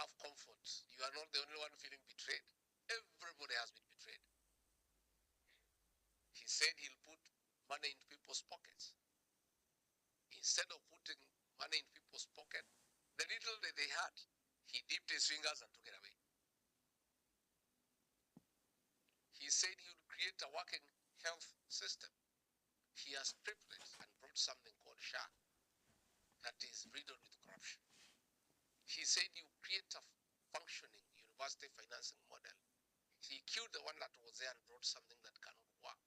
have comfort. You are not the only one feeling betrayed. Everybody has been betrayed. He said he'll put money in people's pockets. Instead of putting money in people's pocket, the little that they had, he dipped his fingers and took it away. He said he would create a working health system. He has stripped it and brought something called SHA that is riddled with corruption. He said he would create a functioning university financing model. He killed the one that was there and brought something that cannot work.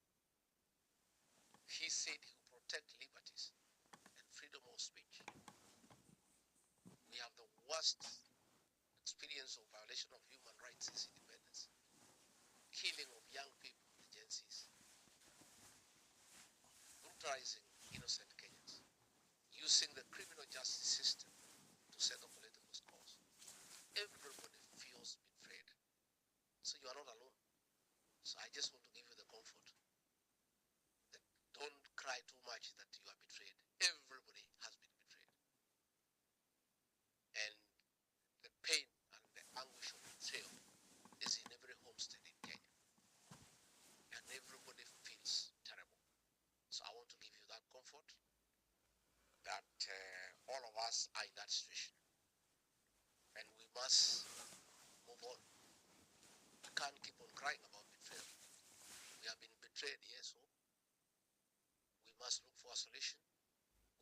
He said he would protect liberties and freedom of speech. We have the worst experience of violation of human rights since independence. Killing of young people, the Gen Zs. Brutalizing innocent Kenyans. Using the criminal justice system to settle political scores. Everybody feels betrayed. So you are not alone. So I just want to give you the comfort that don't cry too much that you are betrayed. Everybody has been betrayed. And the pain and the anguish of betrayal is in every homestead in Kenya. And everybody feels terrible. So I want to give you that comfort that all of us are in that situation. And we must move on. We can't keep on crying about betrayal. We have been betrayed, yes, so we must look for a solution.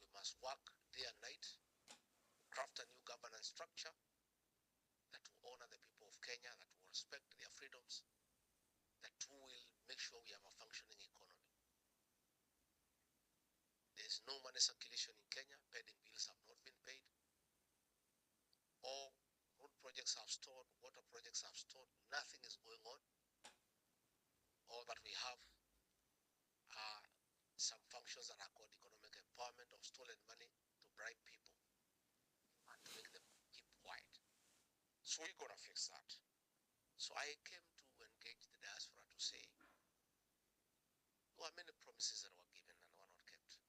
We must work day and night, craft a new governance structure that will honor the people of Kenya, that will respect their freedoms, that will make sure we have a functioning economy. There's no money circulation in Kenya. Pending bills have not been paid. All road projects have stalled, water projects have stalled. Nothing is going on. All that we have are some functions that are called economic empowerment of stolen money to bribe people and to make them keep quiet. So we're going to fix that. So I came to engage the diaspora to say, there were many promises that were given and were not kept.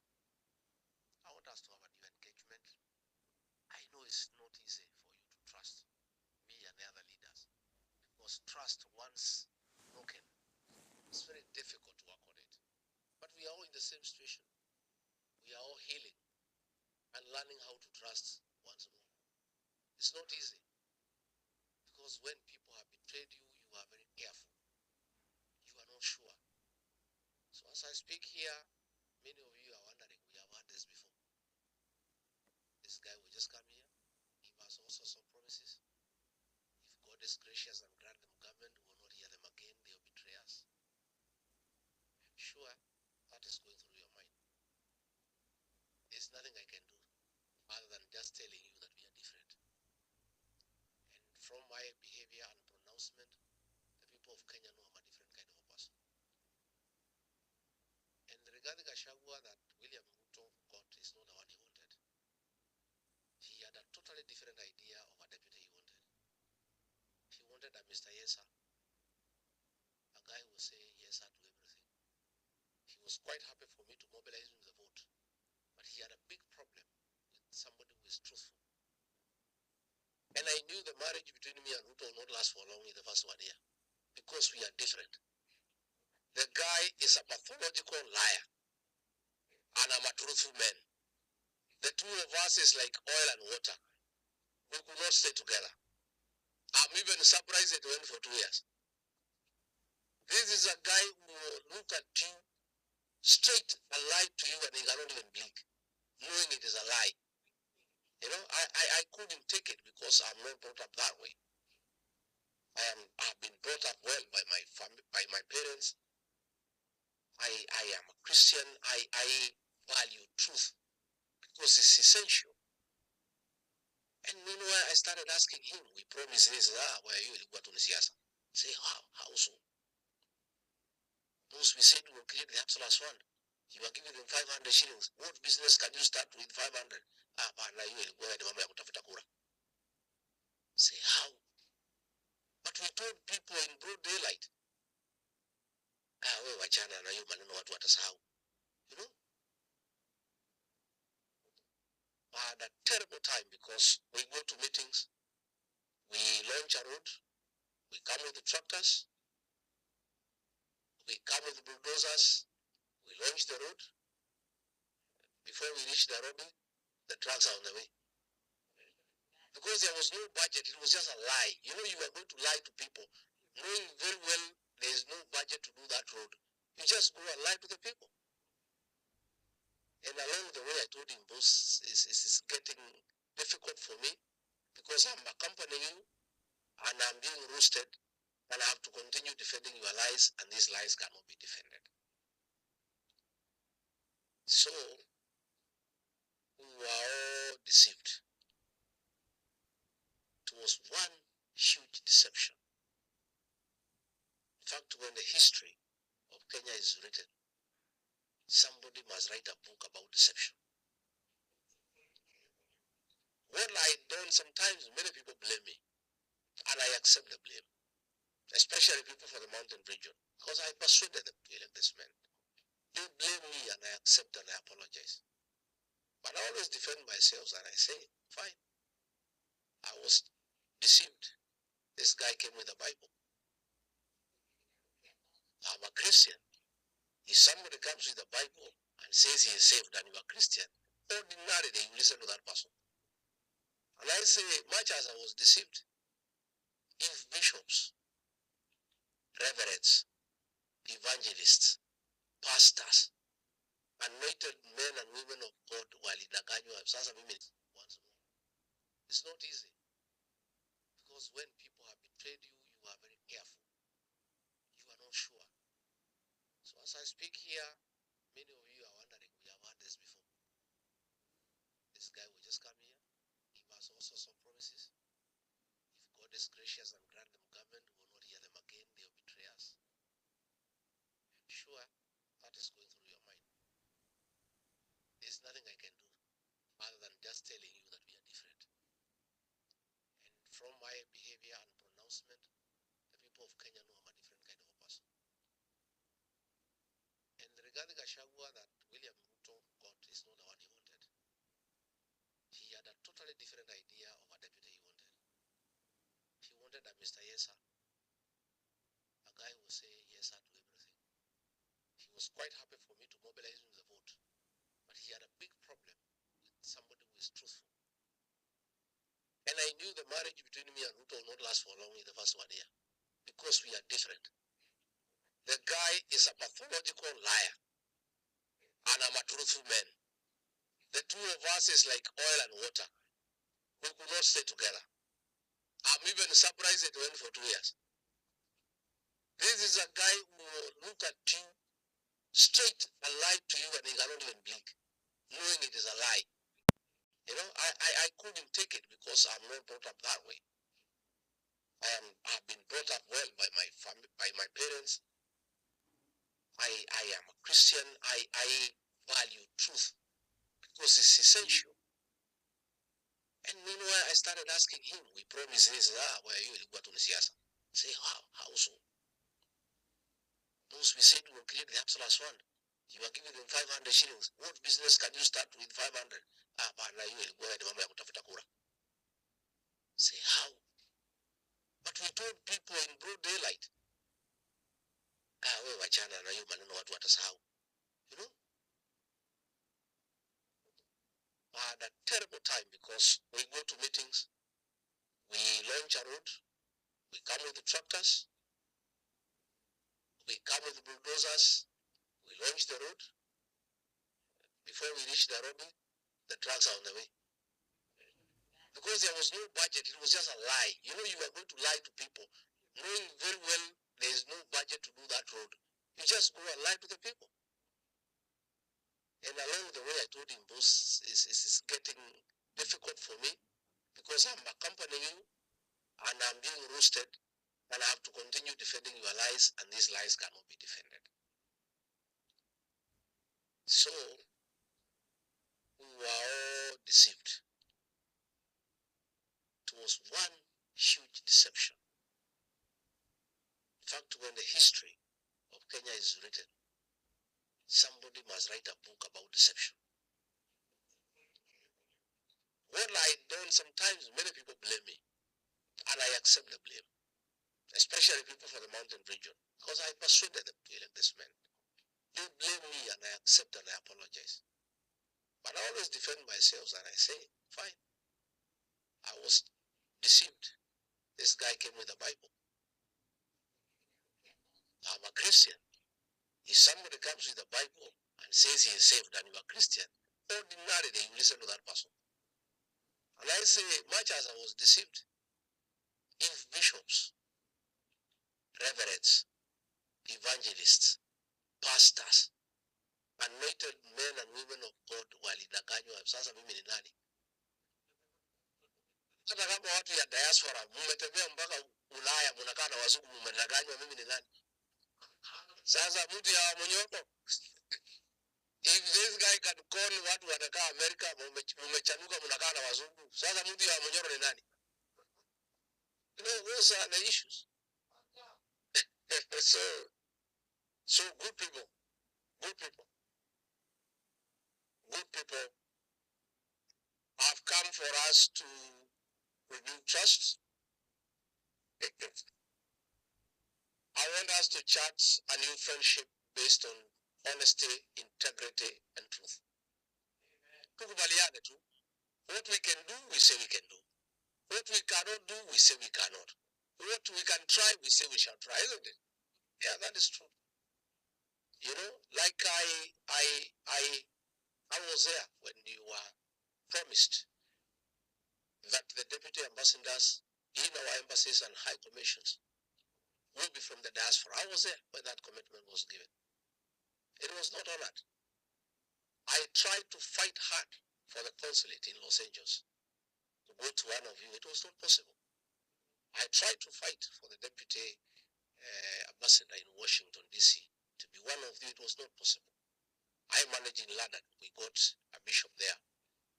I want us to have a new engagement. I know it's not easy for you to trust me and the other leaders, because trust once broken, it's very difficult to work on it. But we are all in the same situation. We are all healing and learning how to trust once more. It's not easy, because when people have betrayed you, you are very careful. You are not sure. So as I speak here, many of you are wondering, we have heard this before. This guy will just come here, give us all sorts of promises. If God is gracious and grant them government, we will not hear them again. They will betray us. I'm sure that is going through your mind. There's nothing I can do other than just telling you that we are different. And from my behavior and pronouncement, the people of Kenya know I'm a different kind of a person. And regarding gachagua that William Ruto got is not the one he wanted. He had a totally different idea of a deputy he wanted. He wanted a Mr. Yes sir, a guy who will say yes sir to everything. He was quite happy for me to mobilize him with the vote, but he had a big problem with somebody who is truthful. And I knew the marriage between me and Ruto will not last for long in the first 1 year, because we are different. The guy is a pathological liar, and I'm a truthful man. The two of us is like oil and water. We could not stay together. I'm even surprised it went for 2 years. This is a guy who will look at you straight and lie to you, and he cannot even blink, knowing it is a lie. You know, I couldn't take it, because I'm not brought up that way. I've been brought up well by my family, by my parents. I am a Christian. I value truth, because it's essential. And meanwhile, I started asking him, we promised this, where you go to Nisiasa. Say, how so? Those we said we will create the absolute fund. You are giving them 500 shillings. What business can you start with 500? Say, how? But we told people in broad daylight. You know? I had a terrible time, because we go to meetings. We launch a road, we come with the tractors, we come with the bulldozers, we launch the road. Before we reach Nairobi, the trucks are on the way. Because there was no budget, it was just a lie. You know, you were going to lie to people, knowing very well there is no budget to do that road. You just go and lie to the people. And along the way, I told him, boss, it's getting difficult for me because I'm accompanying you and I'm being roasted and I have to continue defending your lies, and these lies cannot be defended. So we were all deceived. It was one huge deception. In fact, when the history of Kenya is written, somebody must write a book about deception. What I done, sometimes many people blame me, and I accept the blame, especially people from the mountain region, because I persuaded them to elect this man. They blame me, and I accept and I apologize. But I always defend myself, and I say, fine, I was deceived. This guy came with a Bible. I'm a Christian. If somebody comes with a Bible and says he is saved and you are Christian, ordinarily you listen to that person. And I say, much as I was deceived, if bishops, reverends, evangelists, pastors, anointed men and women of God walidanganywa sasa mimi once more, it's not easy. Because when people have betrayed you, you are very careful. You are not sure. So as I speak here, many of you are wondering, we have heard this before. This guy will just come here, give us all sorts of promises. If God is gracious and grant them government, we will not hear them again. They will betray us. Sure, that is going through your mind. There's nothing I can do other than just telling you that we are different. And from my behavior and pronouncement, the people of Kenya know I'm a different kind of a person. And regarding gachagua that William Ruto got is not the one he wanted. He had a totally different idea of a deputy he wanted. He wanted a Mr. Yes sir, a guy who will say yes sir to everything. He was quite happy for me to mobilize him with the vote. But he had a big problem with somebody who is truthful. And I knew the marriage between me and Ruto will not last for long in the first 1 year because we are different. The guy is a pathological liar and I'm a truthful man. The two of us is like oil and water. We could not stay together. I'm even surprised it went for 2 years. This is a guy who will look at you straight and lie to you and he cannot even blink, knowing it is a lie. You know, I couldn't take it because I'm not brought up that way. I've been brought up well by my family, by my parents. I am a Christian. I value truth because it's essential. And meanwhile, I started asking him. We promised this. Where are you? Say, how so? Those we said we will create the Absalom's fund. You are giving them 500 shillings. What business can you start with 500? But now you will go ahead and say how? But we told people in broad daylight. Wewe wachana na hiyo maneno watu watasahau. You know? I had a terrible time because we go to meetings, we launch a road, we come with the tractors, we come with the bulldozers, we launch the road. Before we reach Nairobi, the trucks are on the way. Because there was no budget, it was just a lie. You know, you were going to lie to people, knowing very well there is no budget to do that road. You just go and lie to the people. And along the way, I told him, boss, it's getting difficult for me because I'm accompanying you and I'm being roasted and I have to continue defending your lies, and these lies cannot be defended. So we were all deceived. It was one huge deception. In fact, when the history of Kenya is written, somebody must write a book about deception. What I done, sometimes many people blame me, and I accept the blame, especially people from the mountain region, because I persuaded them to elect this man. They blame me and I accept and I apologize. But I always defend myself and I say, fine, I was deceived. This guy came with the Bible. I'm a Christian. If somebody comes with the Bible and says he is saved and you are Christian, ordinarily you listen to that person. And I say, much as I was deceived, if bishops, reverends, evangelists, pastors, anointed men and women of God walidanganywa, sasa mimi ni nani? Hata kama watu ya diaspora mmetembea mpaka Ulaya mnakaa na wazungu mmedanganywa, mimi ni nani? Sasa mtu ya monyoko, if this guy can call watu wanakaa Amerika mmechanuka mnakaa na wazungu, sasa mtu ya monyoro ni nani? You know, those are the issues. so good people have come for us to renew trust. I want us to chart a new friendship based on honesty, integrity, and truth. Tukubaliane tu. What we can do, we say we can do. What we cannot do, we say we cannot. What we can try, we say we shall try, isn't it? Yeah, that is true. You know, like I was there when you were promised that the deputy ambassadors in our embassies and high commissions will be from the diaspora. I was there when that commitment was given. It was not honored. I tried to fight hard for the consulate in Los Angeles to go to one of you. It was not possible. I tried to fight for the deputy ambassador in Washington, D.C. to be one of you. It was not possible. I managed in London. We got a bishop there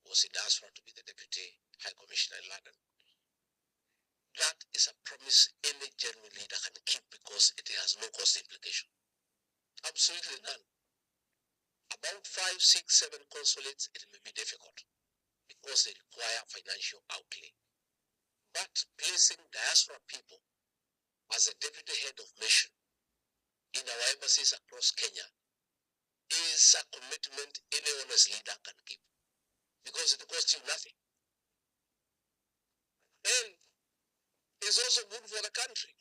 who was in diaspora to be the deputy high commissioner in London. That is a promise any genuine leader can keep because it has no cost implication. Absolutely none. About 5, 6, 7 consulates, it may be difficult because they require financial outlay. But placing diaspora people as a deputy head of mission in our embassies across Kenya is a commitment any honest leader can keep because it costs you nothing. And it's also good for the country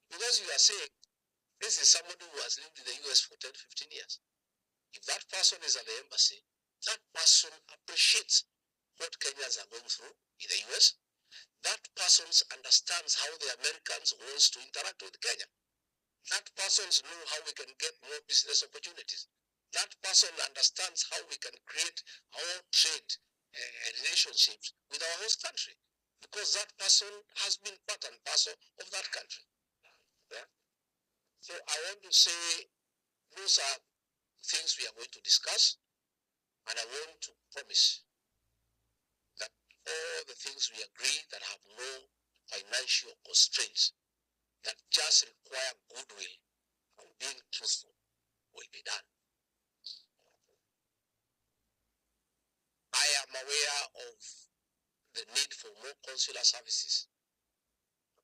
because you are saying this is somebody who has lived in the US for 10, 15 years. If that person is at the embassy, that person appreciates what Kenyans are going through in the US. That person understands how the Americans want to interact with Kenya. That person knows how we can get more business opportunities. That person understands how we can create our trade relationships with our host country. Because that person has been part and parcel of that country. Yeah? So I want to say those are things we are going to discuss, and I want to promise that all the things we agree that have no financial constraints, that just require goodwill and being truthful, will be done. I am aware of the need for more consular services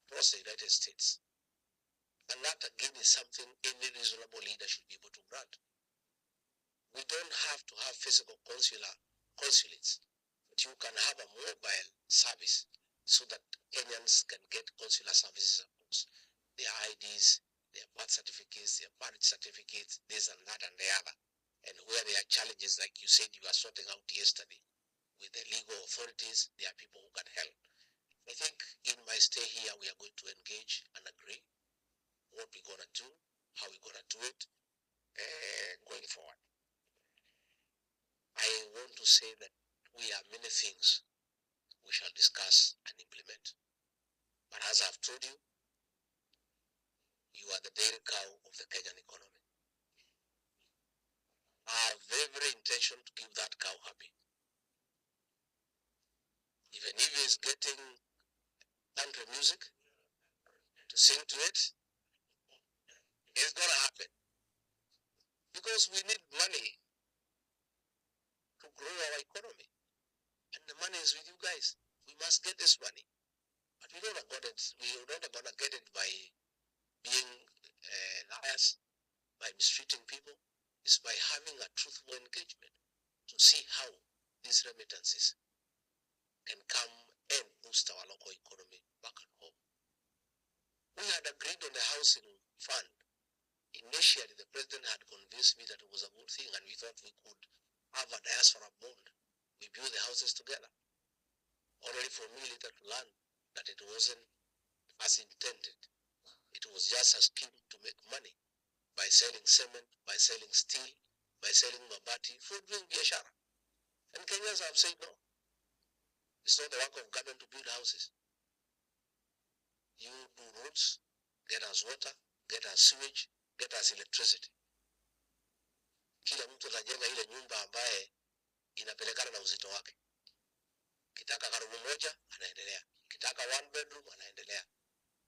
across the United States. And that again is something any reasonable leader should be able to grant. We don't have to have physical consulates, but you can have a mobile service so that Kenyans can get consular services across their IDs, their birth certificates, their marriage certificates, this and that and the other. And where there are challenges, like you said, you are sorting out yesterday with the legal authorities, there are people who can help. I think in my stay here, we are going to engage and agree what we're going to do, how we're going to do it, going forward. I want to say that we have many things we shall discuss and implement. But as I've told you, you are the dairy cow of the Kenyan economy. I have every intention to keep that cow happy. Even if he's getting country music to sing to it, it's going to happen. Because we need money to grow our economy. And the money is with you guys. We must get this money. But we don't have got it. We are not going to get it by being liars, by mistreating people. It's by having a truthful engagement to see how these remittances can come and boost our local economy back at home. We had agreed on the housing fund. Initially, the president had convinced me that it was a good thing, and we thought we could have a diaspora bond. We build the houses together. Only for me later to learn that it wasn't as intended. It was just a scheme to make money by selling cement, by selling steel, by selling mabati for doing biashara. And Kenyans have said no. It's not the work of government to build houses. You do roads, get us water, get us sewage, get us electricity. Kila mtu atajenga ile nyumba ambaye inapelekana na uzito wake. Kitaka karumu moja, anaendelea. Kitaka one bedroom, anaendelea.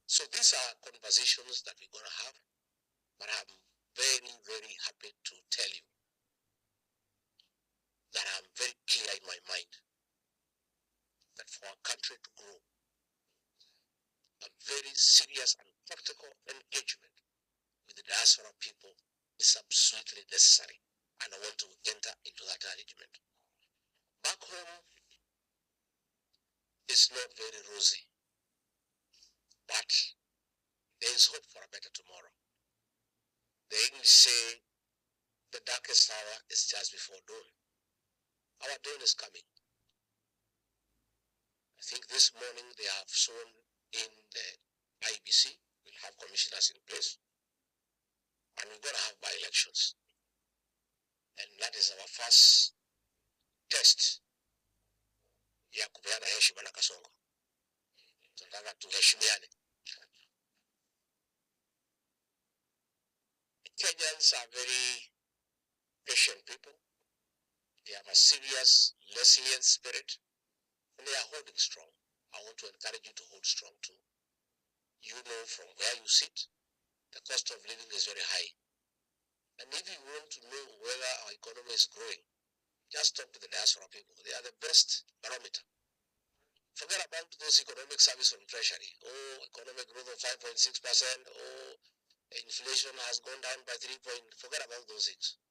So these are conversations that we're going to have, but I'm very, very happy to tell you that I'm very clear in my mind that for our country to grow, a very serious and practical engagement with the diaspora people is absolutely necessary, and I want to enter into that arrangement. Back home is not very rosy, but there is hope for a better tomorrow. The English say the darkest hour is just before dawn. Our dawn is coming. I think this morning they have sworn in the IBC. We'll have commissioners in place. And we're going to have by-elections. And that is our first test. Ya kupeana heshima na Kasongo. Tunataka tuheshimiane. Kenyans are very patient people. They have a serious, resilient spirit. And they are holding strong. I want to encourage you to hold strong too. You know from where you sit, the cost of living is very high. And if you want to know whether our economy is growing, just talk to the diaspora people. They are the best barometer. Forget about those economic service from Treasury. Oh, economic growth of 5.6%. Oh, inflation has gone down by 3 points. Forget about those things.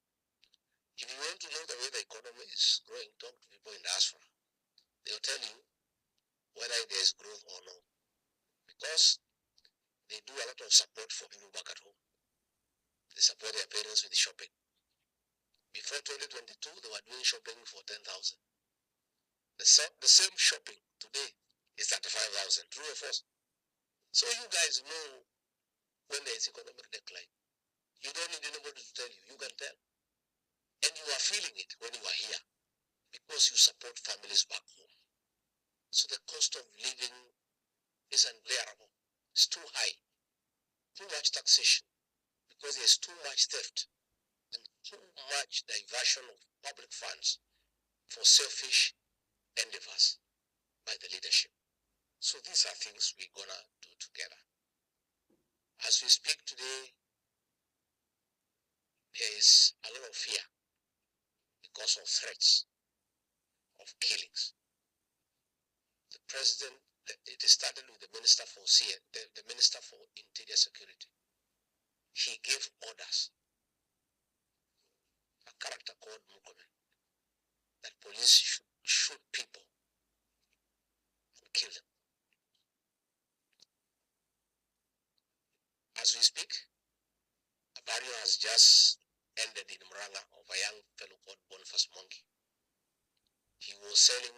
If you want to know the way the economy is growing, talk to people in diaspora. They'll tell you whether there is growth or no. Because they do a lot of support for people back at home. They support their parents with shopping. Before 2022, they were doing shopping for 10,000. The same shopping today is 35,000. True or false? So you guys know when there is economic decline. You don't need anybody to tell you. You can tell. And you are feeling it when you are here because you support families back home. So the cost of living is unbearable. It's too high. Too much taxation because there's too much theft and too much diversion of public funds for selfish endeavors by the leadership. So these are things we're gonna do together. As we speak today, there is a lot of fear because of threats of killings. The president, it started with the Minister for the Minister for Interior Security. He gave orders, a character called Mukome, that police should shoot people and kill them. As we speak, a barrier has just ended in Muranga of a young fellow called Boniface Monkey. He was selling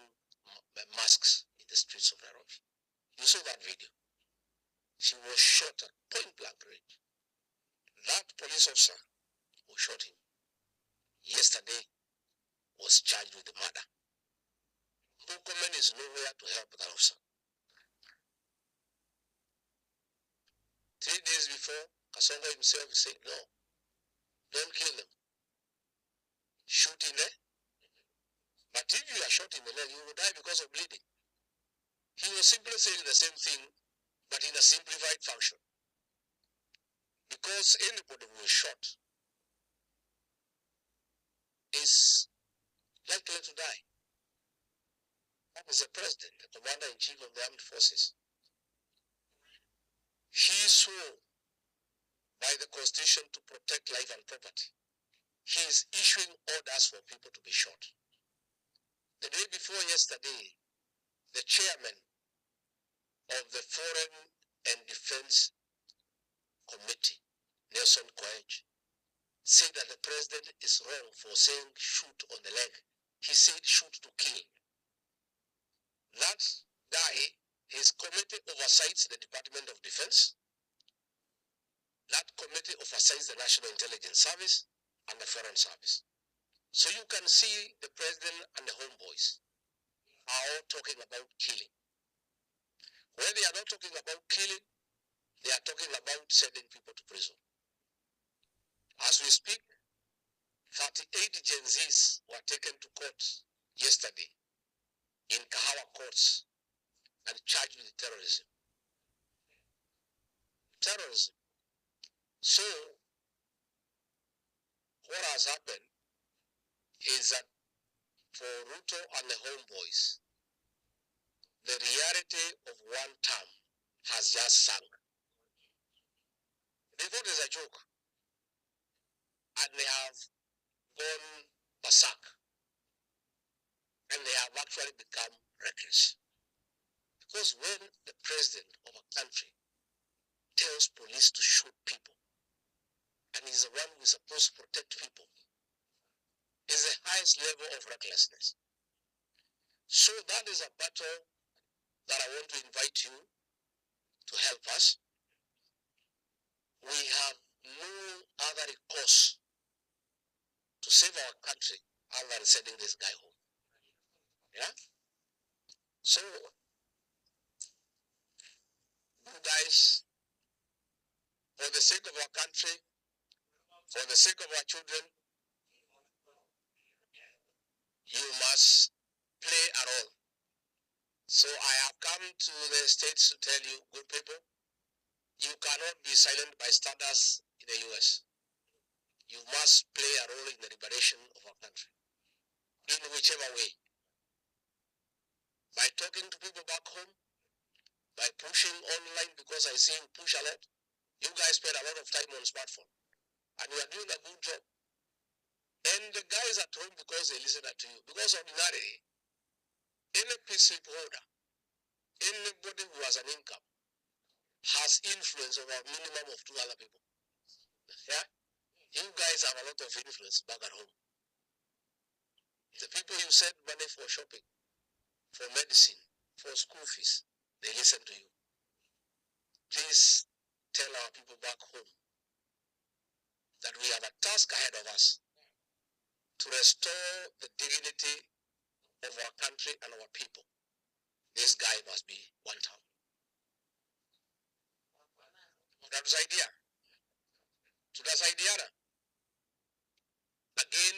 masks in the streets of Nairobi. You saw that video. He was shot at point blank range. That police officer who shot him yesterday was charged with the murder. Mukome is nowhere to help that officer. 3 days before, Kasongo himself said, no, don't kill them. Shoot in there. But if you are shot in the leg, you will die because of bleeding. He was simply saying the same thing, but in a simplified function. Because anybody who is shot is likely to die. That is the president, the commander-in-chief of the armed forces. He swore by the Constitution to protect life and property. He is issuing orders for people to be shot. The day before yesterday, the chairman of the Foreign and Defense Committee, Nelson Koech, said that the president is wrong for saying shoot on the leg. He said shoot to kill. That guy, his committee oversees the Department of Defense. That committee oversees the National Intelligence Service and the Foreign Service. So you can see the president and the homeboys are all talking about killing. When they are not talking about killing, they are talking about sending people to prison. As we speak, 38 Gen Zs were taken to court yesterday in Kahawa courts and charged with terrorism. Terrorism. So, what has happened is that for Ruto and the homeboys, the reality of one term has just sunk. They thought it's a joke, and they have gone berserk, and they have actually become reckless. Because when the president of a country tells police to shoot people, and he's the one who is supposed to protect people, is the highest level of recklessness. So that is a battle that I want to invite you to help us. We have no other recourse to save our country other than sending this guy home. Yeah? So, you guys, for the sake of our country, for the sake of our children, you must play a role. So I have come to the States to tell you, good people, you cannot be silent bystanders in the US. You must play a role in the liberation of our country, in whichever way. By talking to people back home, by pushing online, because I see you push a lot. You guys spend a lot of time on smartphone, and you are doing a good job. And the guys at home, because they listen to you, because ordinarily, any peacekeeper holder, anybody who has an income, has influence over a minimum of 2 other people. Yeah? You guys have a lot of influence back at home. The people you send money for shopping, for medicine, for school fees, they listen to you. Please tell our people back home that we have a task ahead of us to restore the dignity of our country and our people. This guy must be one town. That's idea. So that's idea. Again,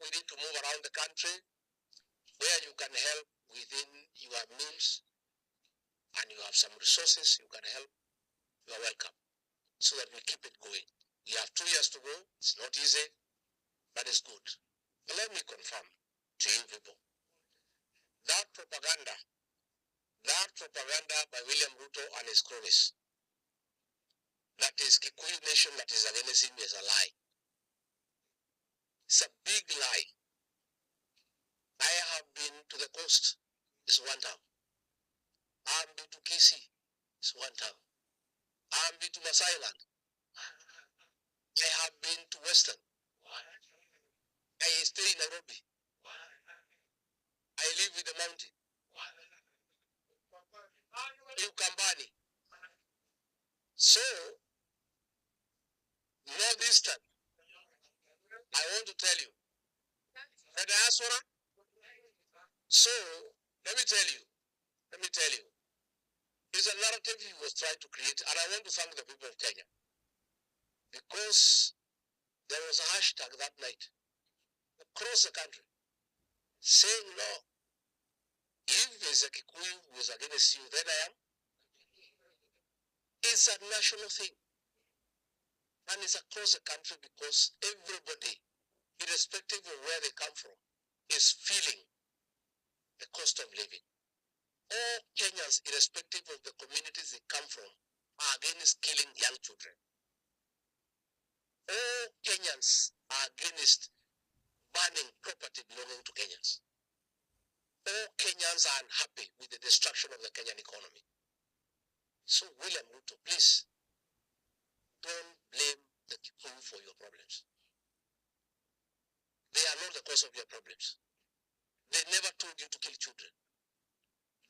we need to move around the country where you can help within your means and you have some resources you can help. You are welcome, so that we keep it going. We have 2 years to go. It's not easy, but it's good. But let me confirm to you people, that propaganda by William Ruto and his cronies, that is Kikuyu nation that is against him, is a lie. It's a big lie. I have been to the coast, it's one town. I have been to Kisii, it's one town. I have been to Masai Land. I have been to Western. I stay in Nairobi. I live in the mountain. Ukambani. So, Northeastern, I want to tell you, the diaspora. So, let me tell you, it's a narrative he was trying to create, and I want to thank the people of Kenya, because there was a hashtag that night across the country saying, no, if there's a Kikuyu who is against you, then I am. It's a national thing, and it's across the country, because everybody, irrespective of where they come from, is feeling the cost of living. All Kenyans, irrespective of the communities they come from, are against killing young children. All Kenyans are against burning property belonging to Kenyans. All Kenyans are unhappy with the destruction of the Kenyan economy. So, William Ruto, please, don't blame the Kikuyu for your problems. They are not the cause of your problems. They never told you to kill children.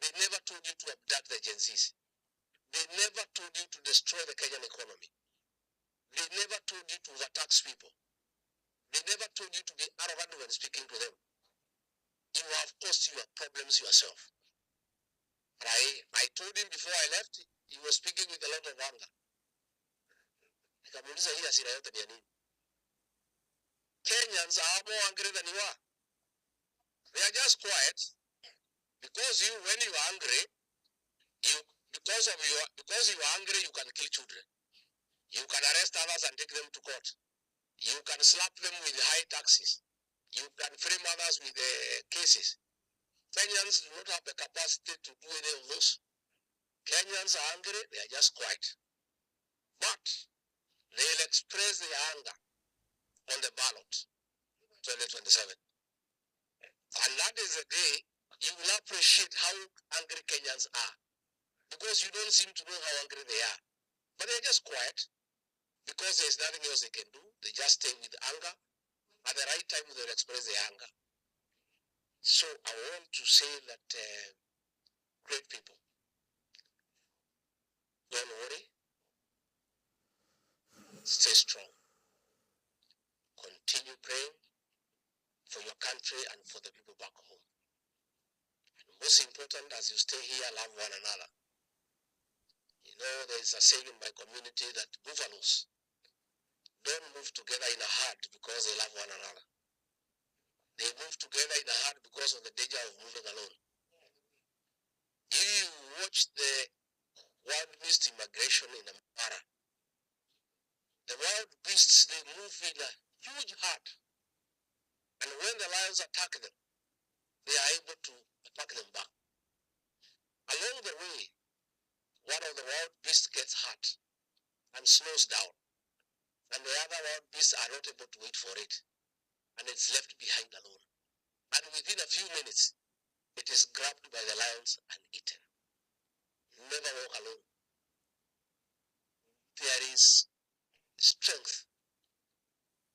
They never told you to abduct the Gen Zs. They never told you to destroy the Kenyan economy. They never told you to overtax people. They never told you to be arrogant when speaking to them. You have caused your problems yourself. I told him before I left, he was speaking with a lot of anger. Nikamuuliza hii hasira yote ni ya nini? Kenyans are more angry than you are. They are just quiet because when you are angry, because you are angry, you can kill children. You can arrest others and take them to court. You can slap them with high taxes. You can frame others with cases. Kenyans do not have the capacity to do any of those. Kenyans are angry, they are just quiet. But they'll express their anger on the ballot, 2027. And that is the day you will appreciate how angry Kenyans are. Because you don't seem to know how angry they are. But they're just quiet. Because there's nothing else they can do. They just stay with anger. At the right time, they'll express their anger. So I want to say that great people, don't worry. Stay strong. Continue praying for your country and for the people back home. And most important, as you stay here, love one another. You know, there is a saying in my community that buffaloes don't move together in a herd because they love one another. They move together in a herd because of the danger of moving alone. If you watch the wild beast immigration in Amara, the wild beasts, they move in a huge herd. And when the lions attack them, they are able to attack them back. Along the way, one of the wild beasts gets hurt and slows down. And the other wild beasts are not able to wait for it. And it's left behind alone. And within a few minutes, it is grabbed by the lions and eaten. Never walk alone. There is strength.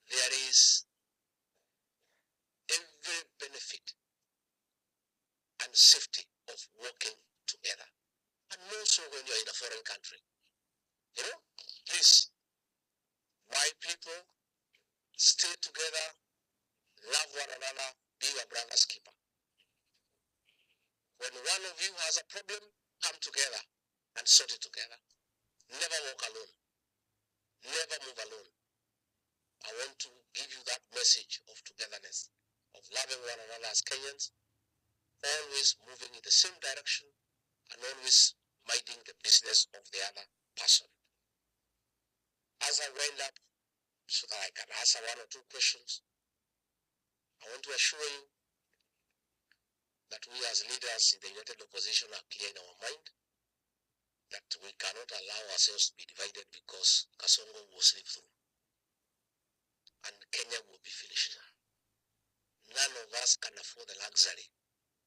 There is every benefit and safety of working together. And more so when you're in a foreign country. You know, please, my people, stay together, love one another, be your brother's keeper. When one of you has a problem, come together and sort it together. Never walk alone. Never move alone. I want to give you that message of togetherness, of loving one another as Kenyans, always moving in the same direction and always minding the business of the other person. As I wind up, so that I can answer one or two questions, I want to assure you that we as leaders in the United Opposition are clear in our mind that we cannot allow ourselves to be divided because Kasongo will slip through and Kenya will be finished. None of us can afford the luxury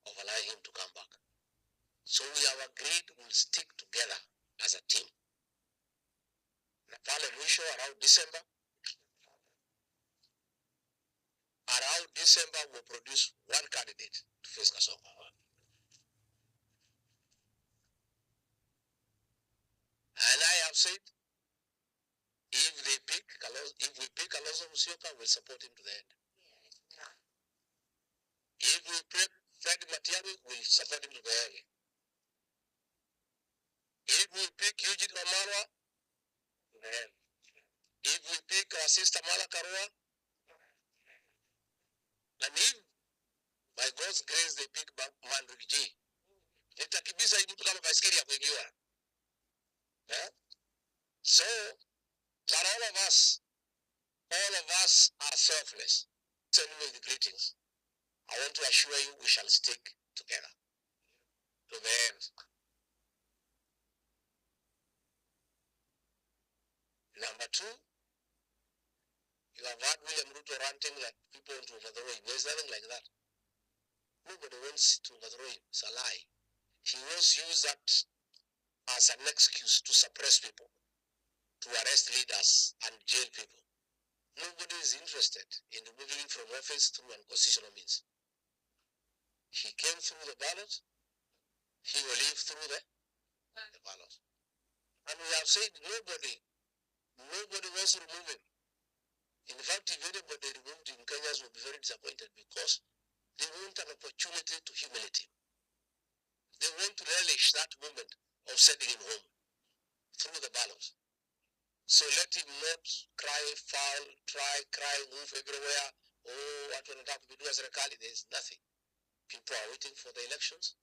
of allowing him to come back. So we have agreed we'll stick together as a team. Na pale mwisho around December we'll produce one candidate to face Kasongo. And I have said, if we pick Kalonzo Musyoka, we'll support him to the end. If we pick Fred Matiang'i, we'll support him to the end. If we pick Eugene Wamalwa, then. If we pick our sister Mala Karua, and if by God's grace they pick Mandrik G, itakibisa hii mtu kama baiskeli ya kuigiwa. So, for all of us are selfless. Send me the greetings. I want to assure you we shall stick together to the end. Number two, you have heard William Ruto ranting that people want to overthrow him. There's nothing like that. Nobody wants to overthrow him. It's a lie. He wants to use that as an excuse to suppress people, to arrest leaders and jail people. Nobody is interested in removing him from office through unconstitutional means. He came through the ballot. He will leave through the ballot. And we have said nobody wants to remove him. In fact, if anybody removed him, Kenyans will be very disappointed because they want an opportunity to humiliate him. They want to relish that moment of sending him home through the ballot. So let him not cry foul, cry, move everywhere. Oh, what will not do as Rekali? There is nothing. People are waiting for the elections.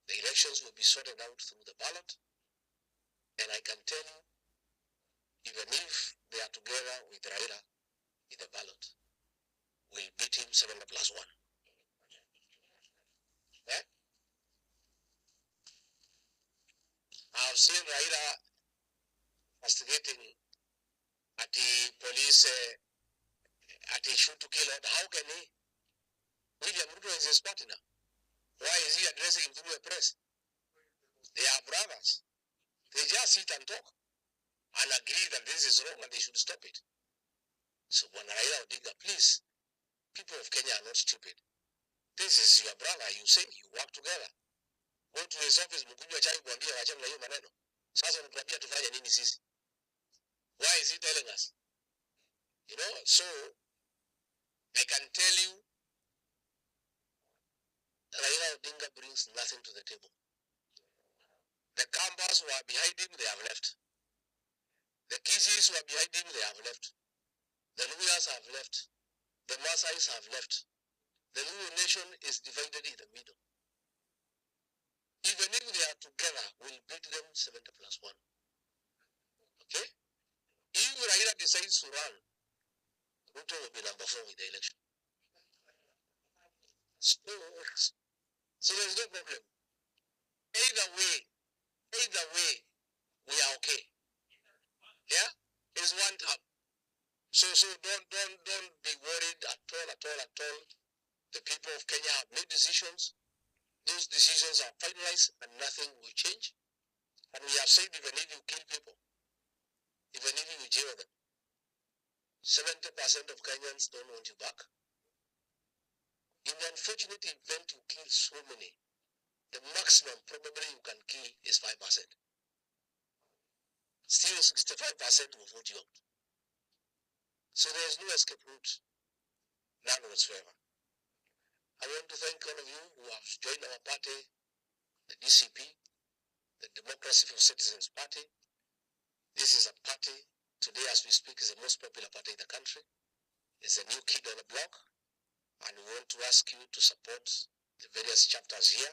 The elections will be sorted out through the ballot. And I can tell you, even if they are together with Raila in the ballot, we'll beat him 7+1. Eh? I've seen Raila castigating at the police, at the shoot to kill order. How can he? William Ruto is his partner. Why is he addressing him through the press? They are brothers. They just sit and talk and agree that this is wrong and they should stop it. So when Raila Odinga, please, people of Kenya are not stupid. This is your brother, you say, you work together. Go to his office, mkunywa chai kuambia wachana na hiyo maneno. Sasa mtuambia tufanye nini sisi? Why is he telling us? You know, so I can tell you, Raila Odinga brings nothing to the table. The Kambas who are behind him, they have left. The Kisis who are behind him, they have left. The Luyas have left. The Masais have left. The Luo nation is divided in the middle. Even if they are together, we'll beat them 70+1. Okay? If Raila decides to run, Ruto will be number 4 in the election. So there's no problem. Either way, we are okay. Yeah? It's one term. So don't be worried at all. The people of Kenya have made decisions. Those decisions are finalized and nothing will change. And we have said even if you kill people, even if you jail them, 70% of Kenyans don't want you back. In the unfortunate event you kill so many, the maximum probably you can kill is 5%. Still 65% will vote you out. So there is no escape route, none whatsoever. I want to thank all of you who have joined our party, the DCP, the Democracy for Citizens Party. This is a party, today as we speak, is the most popular party in the country. It's a new kid on the block, and we want to ask you to support the various chapters here,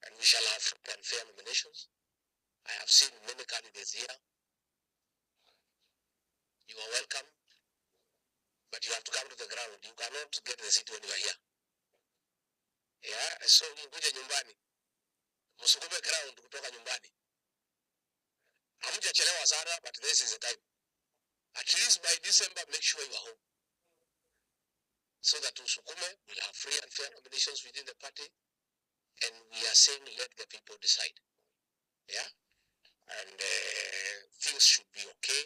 and we shall have free and fair nominations. I have seen many candidates here. You are welcome, but you have to come to the ground. You cannot get the seat when you are here. Yeah, so mkuje nyumbani. Msukume ground kutoka nyumbani. Hamjachelewa sana, but this is the time. At least by December, make sure you are home. So that Usukume will have free and fair nominations within the party. And we are saying let the people decide. Yeah? And things should be okay.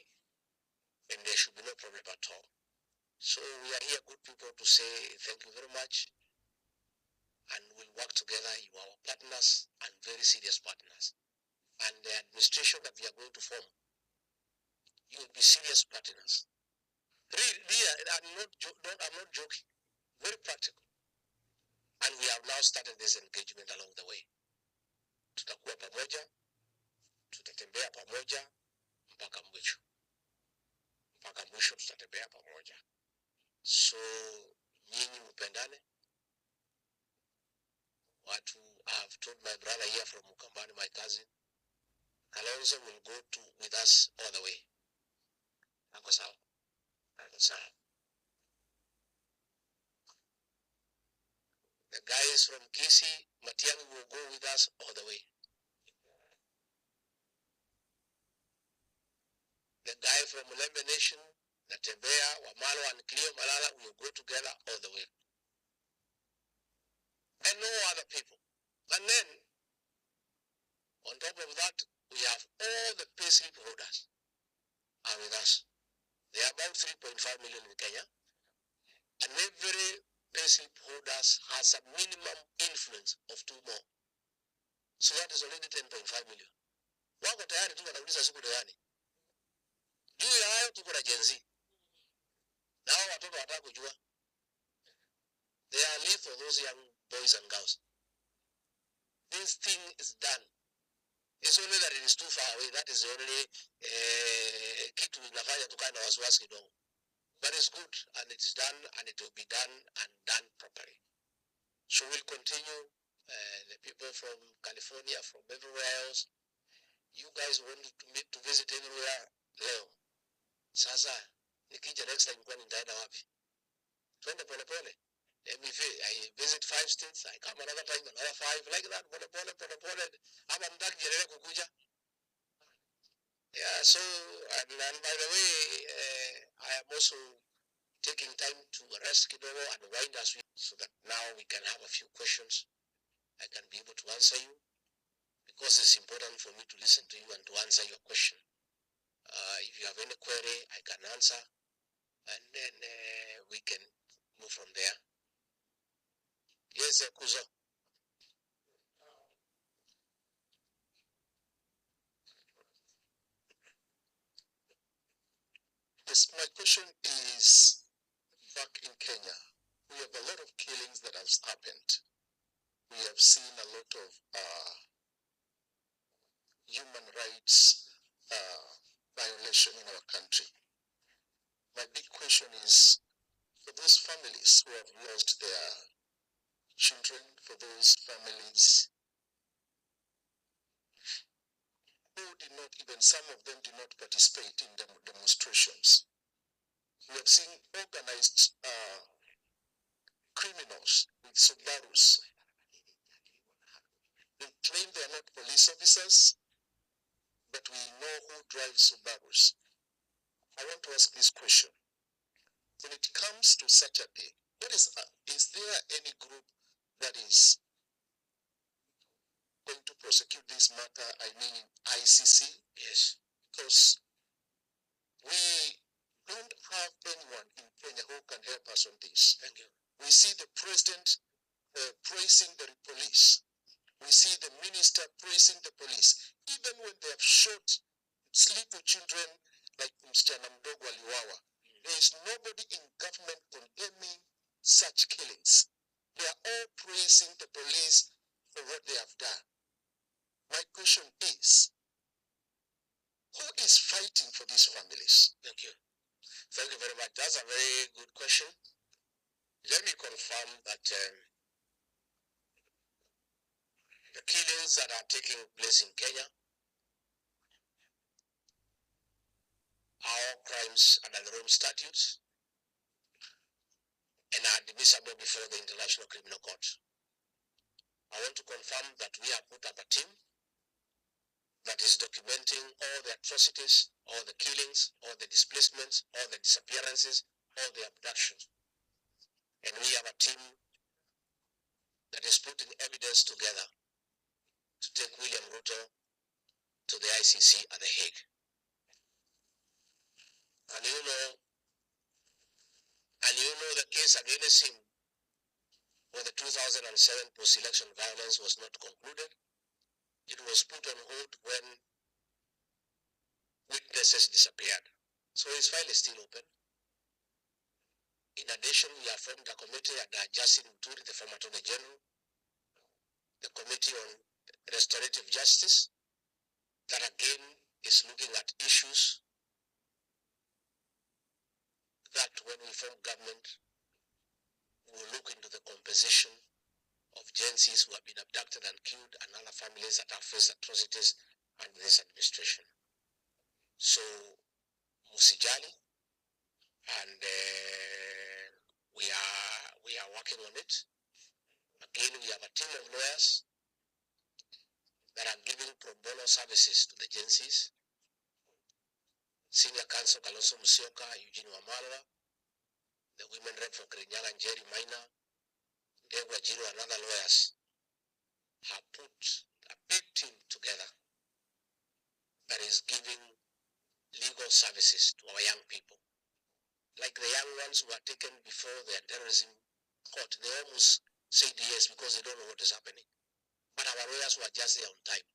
And there should be no problem at all. So we are here, good people, to say thank you very much. And we'll work together. You are our partners and very serious partners. And the administration that we are going to form, you will be serious partners. Really, I'm not joking. Very practical. And we have now started this engagement along the way. Tutakuwa pamoja, tutatembea pamoja, mpaka mwisho. Mpaka mwisho tutatembea pamoja. So, nyinyi mpendane. I have told my brother here from Mukambani, my cousin, Kalonzo will go with us all the way. Ako sawa. The guys from Kisii, Matiang'i will go with us all the way. the guy from Mulembe Nation, Natembea, Wamalo, and Cleo Malala will go together all the way. And no other people. And then, on top of that, we have all the payslip holders are with us. There are about 3.5 million in Kenya. And every payslip holders has a minimum influence of 2 more. So that is already 10.5 million. Wako tayari tu wanauliza siku gani. Juu ya hayo tuko na Gen Z. Na hao watoto wataka kujua. They are lethal, those young boys and girls. This thing is done. It's only that it is too far away. That is the only kitu inafanya tukae na wasiwasi kidogo. But it's good, and it is done, and it will be done, and done properly. So we'll continue. The people from California, from everywhere else, you guys want to visit everywhere. Leo. Sasa, nikija next time kwa nitaenda wapi? Twende pole pole. I visit 5 states, I come another time, another 5, like that, pole pole. Ama mtaki jelele kukuja. Yeah, so, and by the way, I am also taking time to rest Kidogo and wind us so that now we can have a few questions. I can be able to answer you because it's important for me to listen to you and to answer your question. If you have any query, I can answer, and then we can move from there. Yes, Kuzo. Yes, my question is, back in Kenya, we have a lot of killings that have happened. We have seen a lot of human rights violation in our country. My big question is, for those families who have lost their children, for those families who did not, even some of them did not participate in the demonstrations. We have seen organized criminals with Subarus. They claim they are not police officers, but we know who drives Subarus. I want to ask this question. When it comes to such a thing, is there any group that is going to prosecute this matter? I mean, ICC? Yes. Because we don't have anyone in Kenya who can help us on this. Thank you. We see the president praising the police. We see the minister praising the police. Even when they have shot sleeping children like Msichana Mdogo aliwawa, there is nobody in government condemning such killings. They are all praising the police for what they have done. My question is, who is fighting for these families? Thank you. Thank you very much. That's a very good question. Let me confirm that the killings that are taking place in Kenya are all crimes under the Rome Statutes and are admissible before the International Criminal Court. I want to confirm that we have put up a team that is documenting all the atrocities, all the killings, all the displacements, all the disappearances, all the abductions. And we have a team that is putting evidence together to take William Ruto to the ICC at The Hague. And you know the case against him when the 2007 post-election violence was not concluded. It was put on hold when witnesses disappeared. So his file is still open. In addition, we have formed a committee under Justin Muturi, the former Attorney General, the Committee on Restorative Justice, that again is looking at issues that when we form government, we will look into the compensation of Gen Zs who have been abducted and killed and other families that have faced atrocities under this administration. So, Musijali, and we are working on it. Again, we have a team of lawyers that are giving pro bono services to the Gen Zs. Senior Counsel Kalonzo Musyoka, Eugene Wamalwa, the women rep for Kirinyaga and Jerry Minor, Debra Jiro and other lawyers have put a big team together that is giving legal services to our young people. Like the young ones who were taken before the terrorism court, they almost said yes because they don't know what is happening. But our lawyers were just there on time.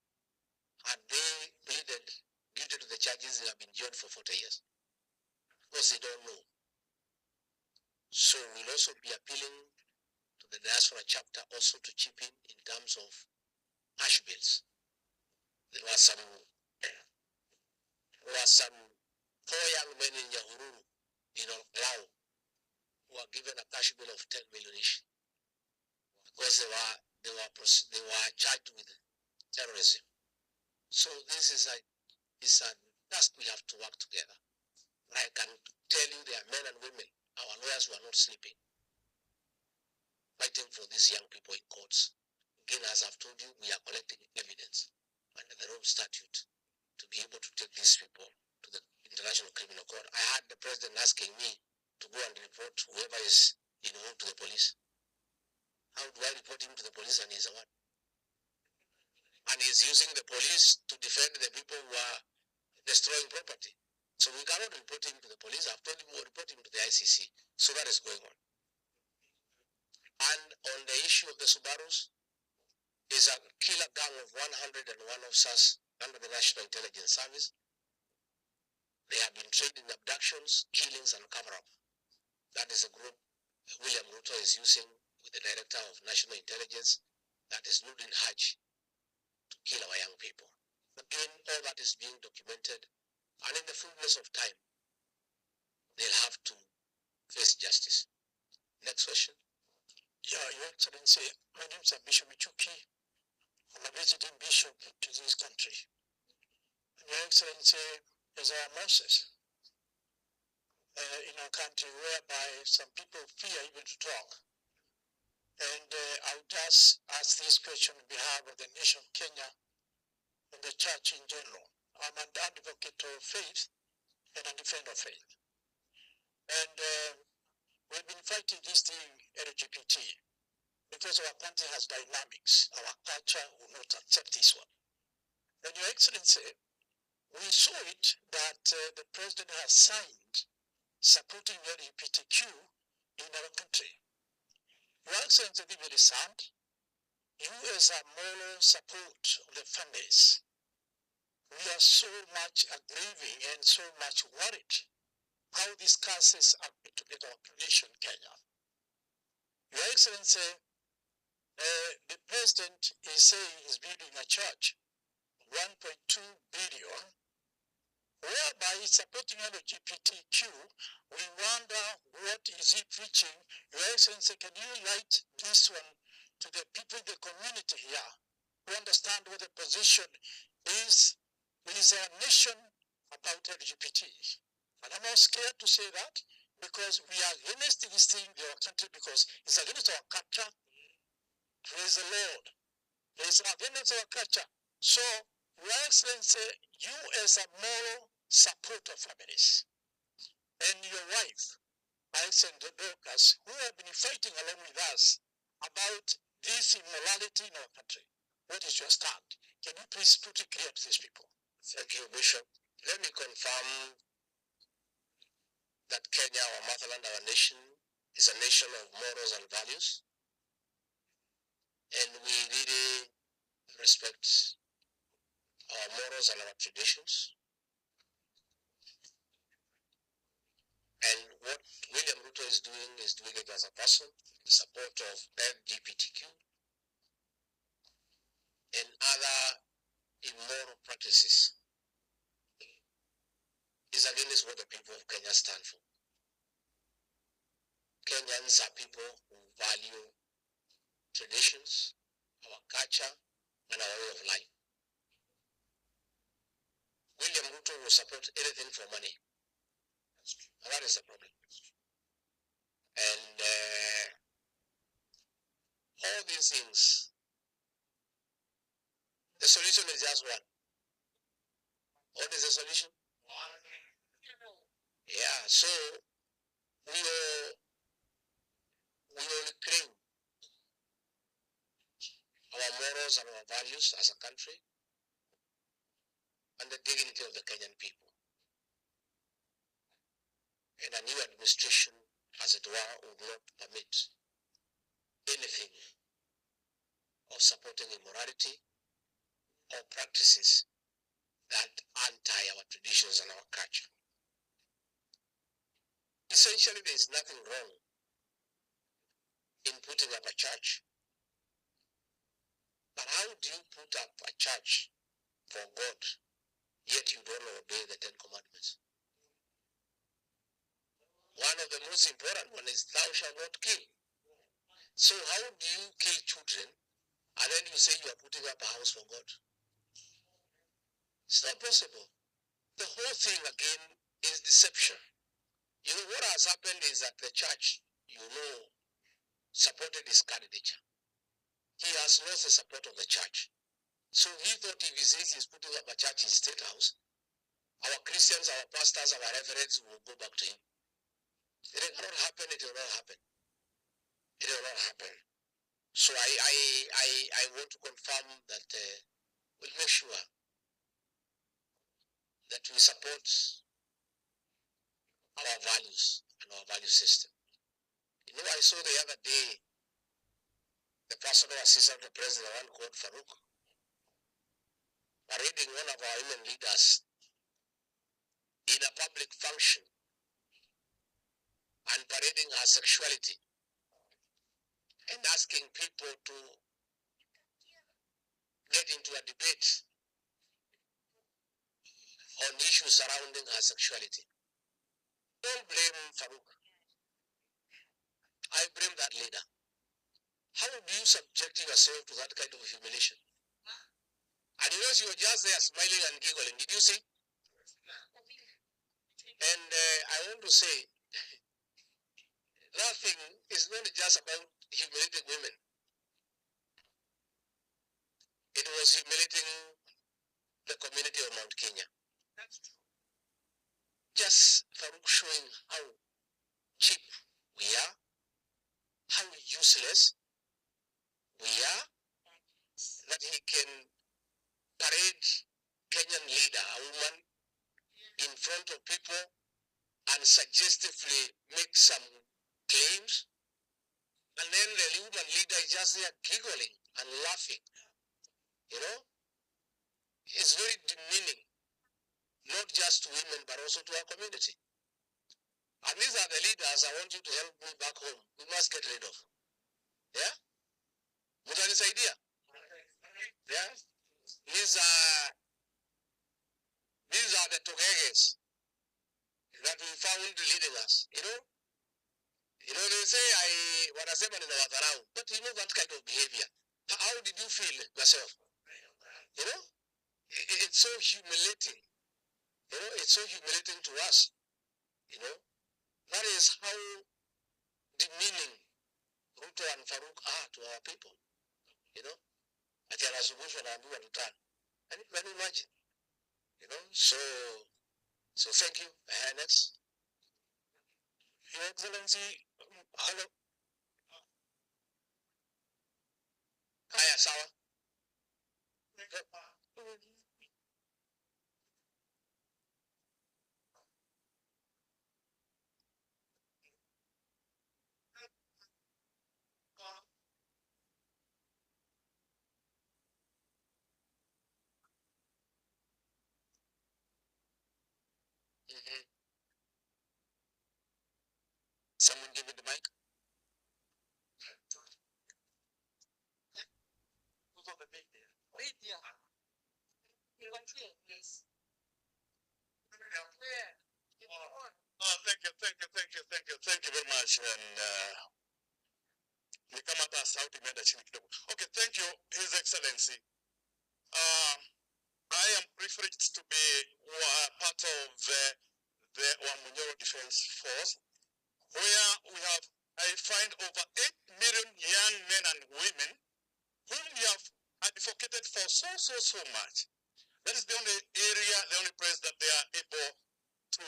Had they pleaded guilty to the charges, they have been jailed for 40 years because they don't know. So we'll also be appealing to the diaspora chapter also to chip in terms of ash bills. There were some 4 young men in Yahururu, Lao, who were given a cash bill of 10 million each because they were charged with terrorism. So this is a task we have to work together. I can tell you there are men and women, our lawyers were not sleeping, fighting for these young people in courts. Again, as I've told you, we are collecting evidence under the Rome Statute to be able to take these people to the International Criminal Court. I had the president asking me to go and report whoever is involved to the police. How do I report him to the police and he's the one? And he's using the police to defend the people who are destroying property. So we cannot report him to the police. I've told him we'll report him to the ICC. So that is going on. And on the issue of the Subarus, is a killer gang of 101 officers under the National Intelligence Service. They have been trained in abductions, killings, and cover-up. That is a group William Ruto is using with the Director of National Intelligence that is Nudin Hajj to kill our young people. Again, all that is being documented, and in the fullness of time, they'll have to face justice. Next question. Yeah, Your Excellency, my name is Bishop Michuki. I'm a visiting bishop to this country. And Your Excellency, is our Moses in our country whereby some people fear even to talk. And I would just ask this question on behalf of the nation of Kenya and the church in general. I'm an advocate of faith and a defender of faith. And we've been fighting this thing, LGBT, because our country has dynamics. Our culture will not accept this one. And Your Excellency, we saw it that the president has signed supporting LGBTQ in our country. Your Excellency, be very sad. You as a moral support of the families, we are so much grieving and so much worried how these cases are going to get our nation, Kenya. Your Excellency, the president is saying he's building a church, 1.2 billion, whereby he's supporting LGBTQ. We wonder what is he preaching. Your Excellency, can you light this one to the people in the community here who understand what the position is? Is a nation about LGBT. And I'm not scared to say that because we are against this thing in our country because it's against our culture. Praise the Lord. It's against our culture. So, Your Excellency, you as a moral supporter of families and your wife, Alexander Dorcas, who have been fighting along with us about this immorality in our country, what is your stand? Can you please put it clear to these people? Thank you, Bishop. Let me confirm that Kenya, our motherland, our nation, is a nation of morals and values. And we really respect our morals and our traditions. And what William Ruto is doing it as a person, in support of LGBTQ and other immoral practices. Is against what the people of Kenya stand for. Kenyans are people who value traditions, our culture, and our way of life. William Ruto will support anything for money. And that is the problem. And all these things, the solution is just one. What is the solution? So we all claim our morals and our values as a country and the dignity of the Kenyan people. And a new administration, as it were, would not permit anything of supporting immorality or practices that anti our traditions and our culture. Essentially, there is nothing wrong in putting up a church. But how do you put up a church for God, yet you don't obey the Ten Commandments? One of the most important one is thou shalt not kill. So how do you kill children and then you say you are putting up a house for God? It's not possible. The whole thing again is deception. You know what has happened is that the church, supported his candidature. He has lost the support of the church. So he thought if he says he's putting up a church in State House, our Christians, our pastors, our reverends will go back to him. It will not happen. It will not happen. It will not happen. So I want to confirm that we'll make sure that we support our values and our value system. You know, I saw the other day the personal assistant to the president, one called Farouk, parading one of our women leaders in a public function and parading her sexuality and asking people to get into a debate on issues surrounding her sexuality. Don't blame Farouk. I blame that leader. How do you subject yourself to that kind of humiliation? And you know, she was just there smiling and giggling. Did you see? And I want to say, that thing is not just about humiliating women. It was humiliating the community of Mount Kenya. Just Farouk showing how cheap we are, how useless we are, that he can parade Kenyan leader, a woman, in front of people and suggestively make some claims, and then the woman leader is just there giggling and laughing. You know, it's very demeaning, not just to women but also to our community. And these are the leaders I want you to help me back home. We must get rid of. Yeah? Mutani's idea. Yeah? These are the togeges that we found leading us. You know, they say wanasema ninawadharau, but you know that kind of behavior. How did you feel yourself? You know, it's so humiliating. You know, it's so humiliating to us. You know, that is how demeaning Ruto and Farouk are to our people. You know, ati anazungushwa na ambiwa tutano. Can you imagine? You know, so thank you. Next. Your Excellency, hello. Haya, sawa. Someone give me the mic. Who's on the media? Media. Yes. Thank you very much. And okay, thank you, His Excellency. I am privileged to be part of the Wamunyoro Defense Force, where I find over 8 million young men and women whom we have advocated for so much. That is the only area, the only place that they are able to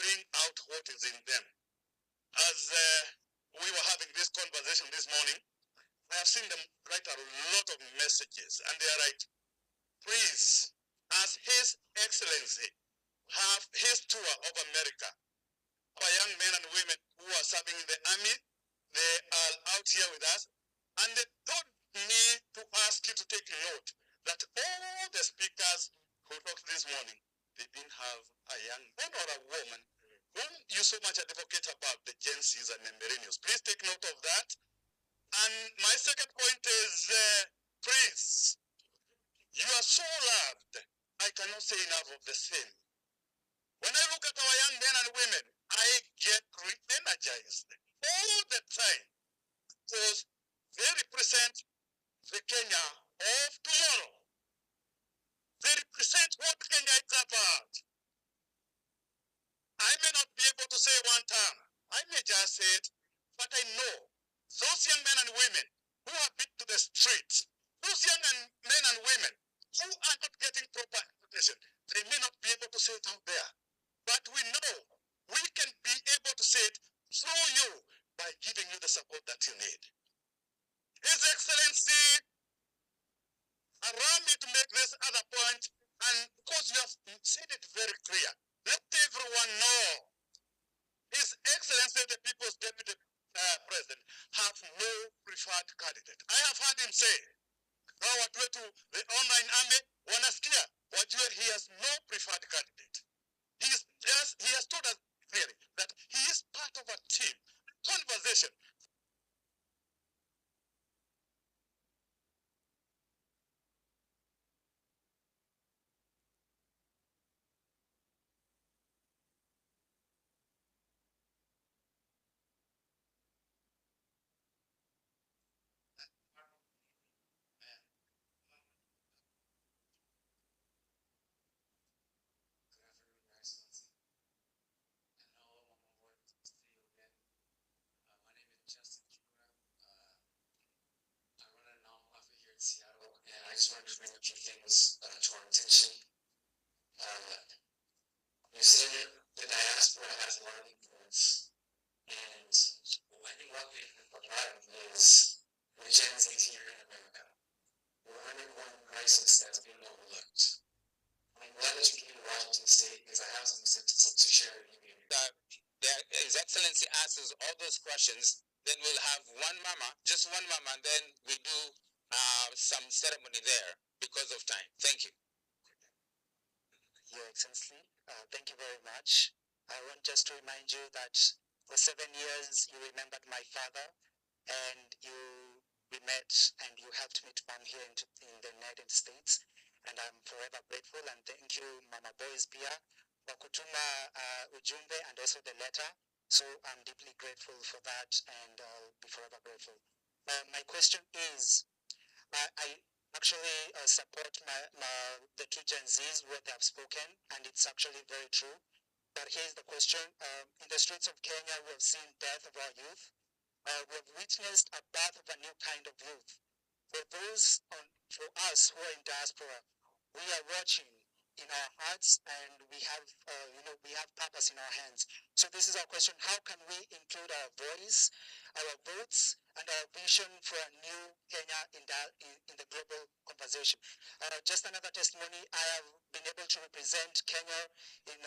bring out what what is in them. As we were having this conversation this morning, I have seen them write a lot of messages, and they are like, please, as His Excellency have his tour of America, our young men and women who are serving in the army, they are out here with us, and they told me to ask you to take note that all the speakers who talked this morning, they didn't have a young man or a woman whom you so much advocate about, the Gen Zs and the millennials. Please take note of that. And my second point is, please, you are so loved. I cannot say enough of the same. When I look at our young men and women, I get re-energized all the time because they represent the Kenya of tomorrow. They represent what Kenya is about. I may not be able to say one term. I may just say it, but I know those young men and women who have been to the streets, those young men and women who are not getting proper education, they may not be able to say it out there. But we know we can be able to say it through you by giving you the support that you need. His Excellency, allow me to make this other point, and because you have said it very clear, let everyone know His Excellency, the People's Deputy President, have no preferred candidate. I have heard him say, now what way to the online army, wanasikia, he has no preferred candidate. He has told us clearly that he is part of a team conversation. I just wanted to bring a few things to our attention. You said the diaspora has a lot of influence, and I think what we've forgotten is the Gen Z here in America. We're undergoing a crisis that's being overlooked. I'm glad that you came to Washington State because I have some statistics to share with you. His Excellency answers all those questions, then we'll have one mama, just one mama, and then we do some ceremony there because of time. Thank you. Your Excellency, thank you very much. I want just to remind you that for 7 years you remembered my father, and we met and you helped me to come here in the United States, and I'm forever grateful. And thank you, Mama Boys Pia, for kutuma ujumbe and also the letter. So I'm deeply grateful for that, and I'll be forever grateful. My question is, I actually support the two Gen Zs what they have spoken, and it's actually very true. But here's the question. In the streets of Kenya, we have seen death of our youth. We have witnessed a birth of a new kind of youth. For us who are in diaspora, we are watching in our hearts, and we have purpose in our hands. So this is our question: how can we include our voice, our votes, and our vision for a new Kenya in the global conversation? Just another testimony: I have been able to represent Kenya in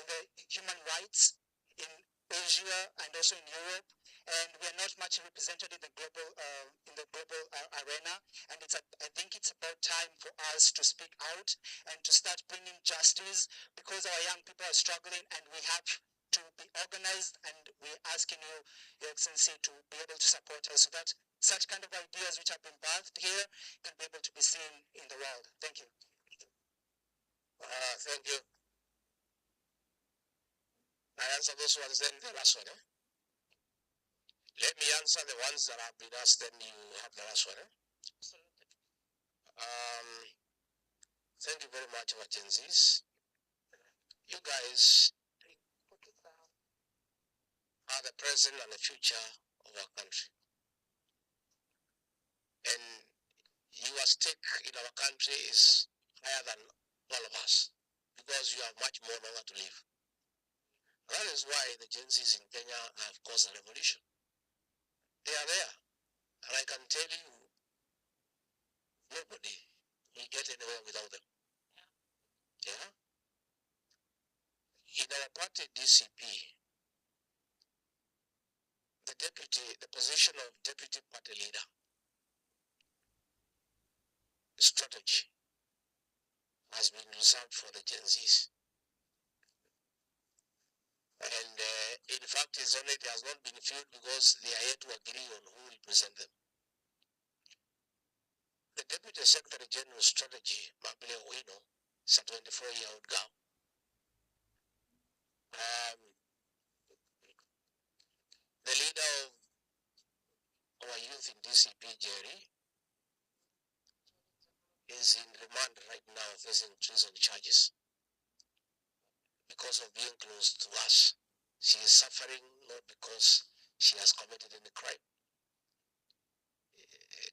the human rights in Asia and also in Europe, and we are not much represented in the global arena. And I think it's about time for us to speak out and to start bringing justice, because our young people are struggling, and we have to be organized. And we're asking you, Your Excellency, to be able to support us so that such kind of ideas which have been birthed here can be able to be seen in the world. Thank you. Thank you. I answer those ones, then the last one. Let me answer the ones that have been asked, then you have the last one. Thank you very much, our Gen Zs. You guys are the present and the future of our country. And your stake in our country is higher than all of us, because you have much more longer to live. That is why the Gen Zs in Kenya have caused a revolution. They are there. And I can tell you, nobody will get anywhere without them. Yeah? In our party, DCP, the position of deputy party leader, strategy, has been reserved for the Gen Zs. And in fact, it has not been filled because they are yet to agree on who will present them. The Deputy Secretary General Strategy, Mabile Owino, is a 24-year-old girl. The leader of our youth in DCP, Jerry, is in remand right now facing treason charges because of being close to us. She is suffering not because she has committed any crime.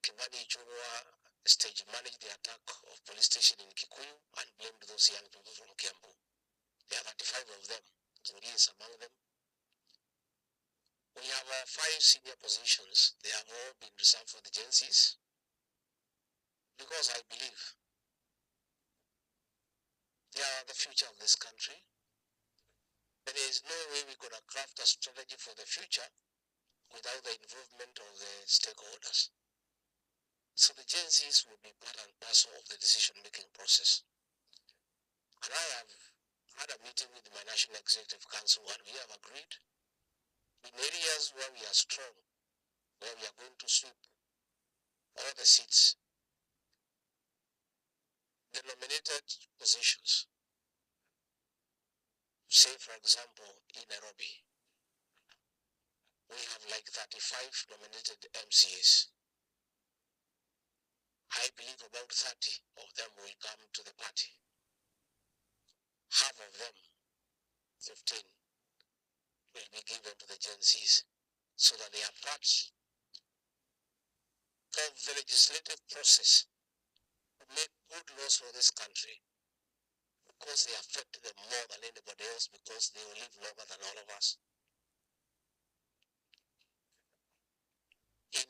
Kimani Ichung'wa stage managed the attack of police station in Kikuyu and blamed those young people from Kiambu. There are 35 of them. Zuri is among them. We have 5 senior positions. They have all been reserved for the Gen Zs because I believe they are the future of this country. There is no way we're going to craft a strategy for the future without the involvement of the stakeholders. So the Gen Zs will be part and parcel of the decision-making process. And I have had a meeting with my National Executive Council and we have agreed in areas where we are strong, where we are going to sweep all the seats, the nominated positions. Say, for example, in Nairobi, we have like 35 nominated MCAs. I believe about 30 of them will come to the party. Half of them, 15, will be given to the Gen Zs so that they are part of the legislative process to make good laws for this country because they affect them more than anybody else because they will live longer than all of us. In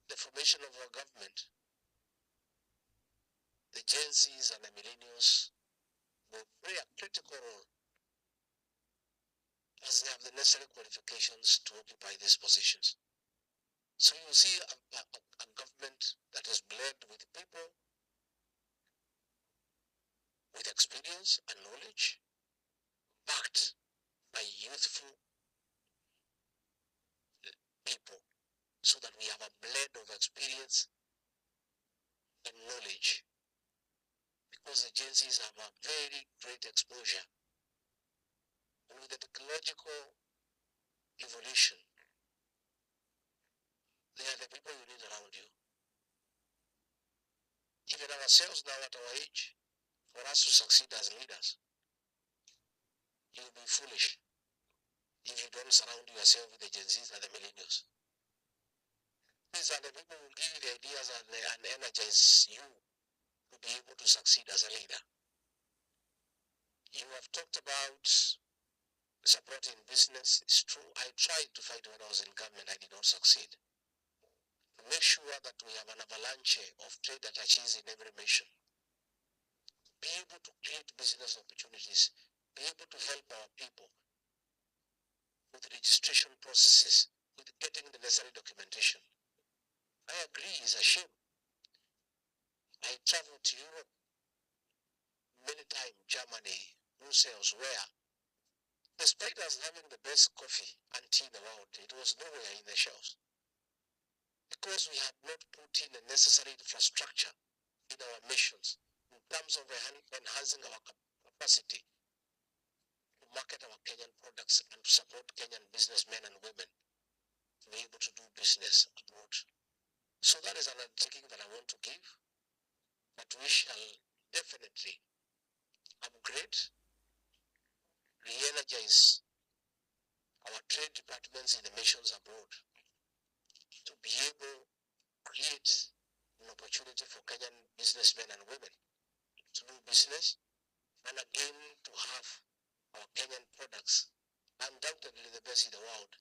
the formation of our government, the Gen Zs and the millennials will play a critical role as they have the necessary qualifications to occupy these positions. So you see a government that is bled with people with experience and knowledge, backed by youthful people, so that we have a blend of experience and knowledge. Because the Gen Zs have a very great exposure. And with the technological evolution, they are the people you need around you. Even ourselves now at our age, for us to succeed as leaders, you'll be foolish if you don't surround yourself with the Gen Zs and the millennials. These are the people who will give you the ideas and energize you to be able to succeed as a leader. You have talked about supporting business. It's true. I tried to fight when I was in government. I did not succeed. To make sure that we have an avalanche of trade attaches in every mission. Be able to create business opportunities. Be able to help our people with registration processes, with getting the necessary documentation. I agree, it's a shame. I traveled to Europe many times, Germany, Brussels, where despite us having the best coffee and tea in the world, it was nowhere in the shelves. Because we had not put in the necessary infrastructure in our missions in terms of enhancing our capacity to market our Kenyan products and to support Kenyan businessmen and women to be able to do business abroad. So that is an undertaking that I want to give, but we shall definitely upgrade, re-energize our trade departments in the missions abroad to be able to create an opportunity for Kenyan businessmen and women to do business, and again to have our Kenyan products undoubtedly the best in the world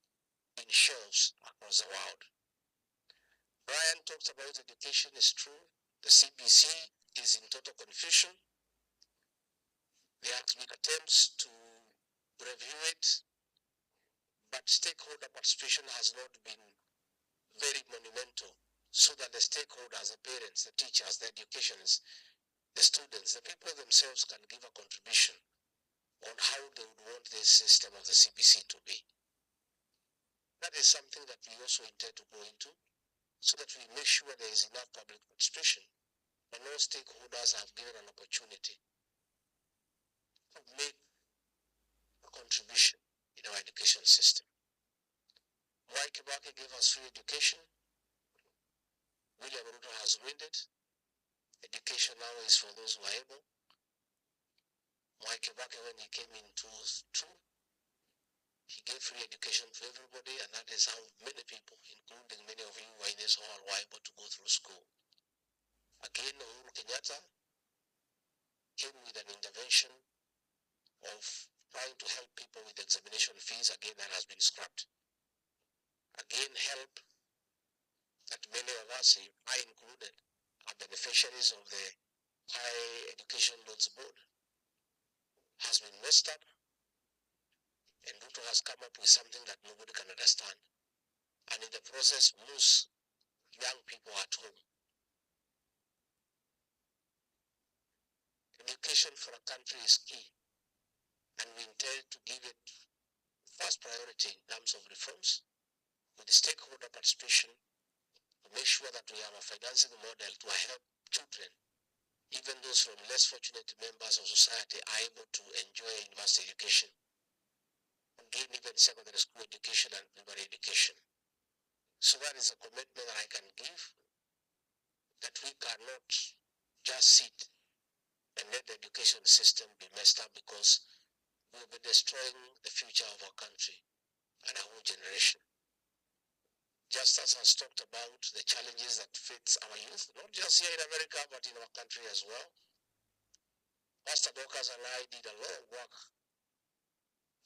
in shelves across the world. Brian talked about education is true. The CBC is in total confusion. There have been attempts to review it, but stakeholder participation has not been very monumental, so that the stakeholders, the parents, the teachers, the educationists, the students, the people themselves can give a contribution on how they would want this system of the CBC to be. That is something that we also intend to go into, so that we make sure there is enough public participation and all stakeholders have given an opportunity to make a contribution in our education system. Mwai Kibaki gave us free education. William Ruto has ruined it. Education now is for those who are able. Mwai Kibaki, when he came in 2002, he gave free education to everybody, and that is how many people, including many of you who are in this hall, were able to go through school. Again, Uhuru Kenyatta came with an intervention of trying to help people with examination fees. Again, that has been scrapped. Again, help that many of us, I included, are beneficiaries of the Higher Education Loans Board, has been messed up, and Ruto has come up with something that nobody can understand. And in the process, most young people at home. Education for a country is key, and we intend to give it first priority in terms of reforms, with stakeholder participation, to make sure that we have a financing model to help children, even those from less fortunate members of society, are able to enjoy university education, gain even secondary school education and primary education. So that is a commitment that I can give, that we cannot just sit and let the education system be messed up, because we'll be destroying the future of our country and our whole generation. Just as I talked about the challenges that face our youth, not just here in America, but in our country as well. Pastor Dorcas and I did a lot of work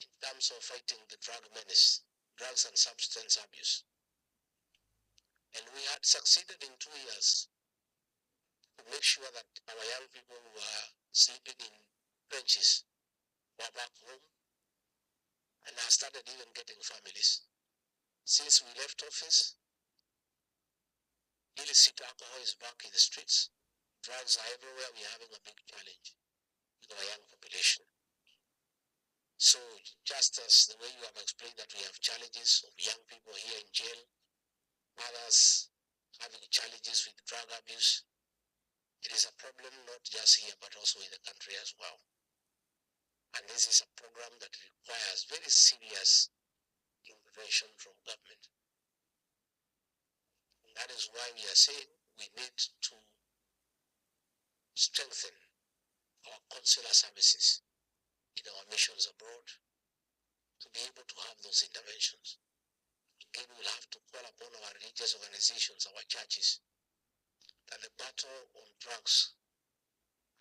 in terms of fighting the drug menace, drugs and substance abuse. And we had succeeded in 2 years to make sure that our young people who were sleeping in benches were back home, and have started even getting families. Since we left office, illicit alcohol is back in the streets. Drugs are everywhere. We're having a big challenge with our young population. So just as the way you have explained that we have challenges of young people here in jail, others having challenges with drug abuse, it is a problem not just here but also in the country as well. And this is a program that requires very serious intervention from government. And that is why we are saying we need to strengthen our consular services in our missions abroad to be able to have those interventions. Again, we'll have to call upon our religious organizations, our churches, that the battle on drugs,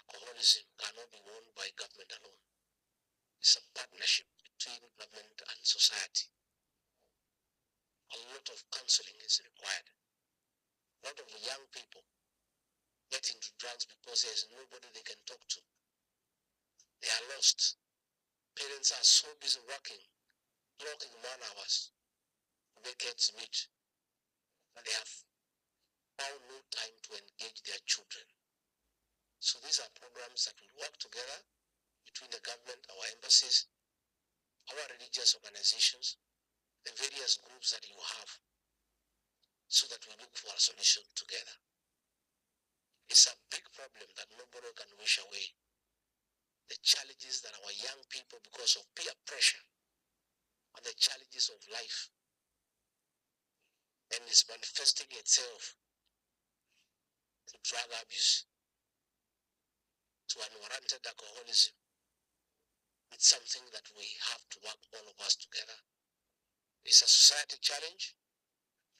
alcoholism cannot be won by government alone. It's a partnership between government and society. A lot of counseling is required. A lot of young people get into drugs because there's nobody they can talk to. They are lost. Parents are so busy working, clocking man hours to make ends meet, and they have found no time to engage their children. So these are programs that will work together between the government, our embassies, our religious organizations, the various groups that you have, so that we look for a solution together. It's a big problem that nobody can wish away. The challenges that our young people, because of peer pressure and the challenges of life, and it's manifesting itself to drug abuse, to unwarranted alcoholism. It's something that we have to work all of us together. It's a society challenge,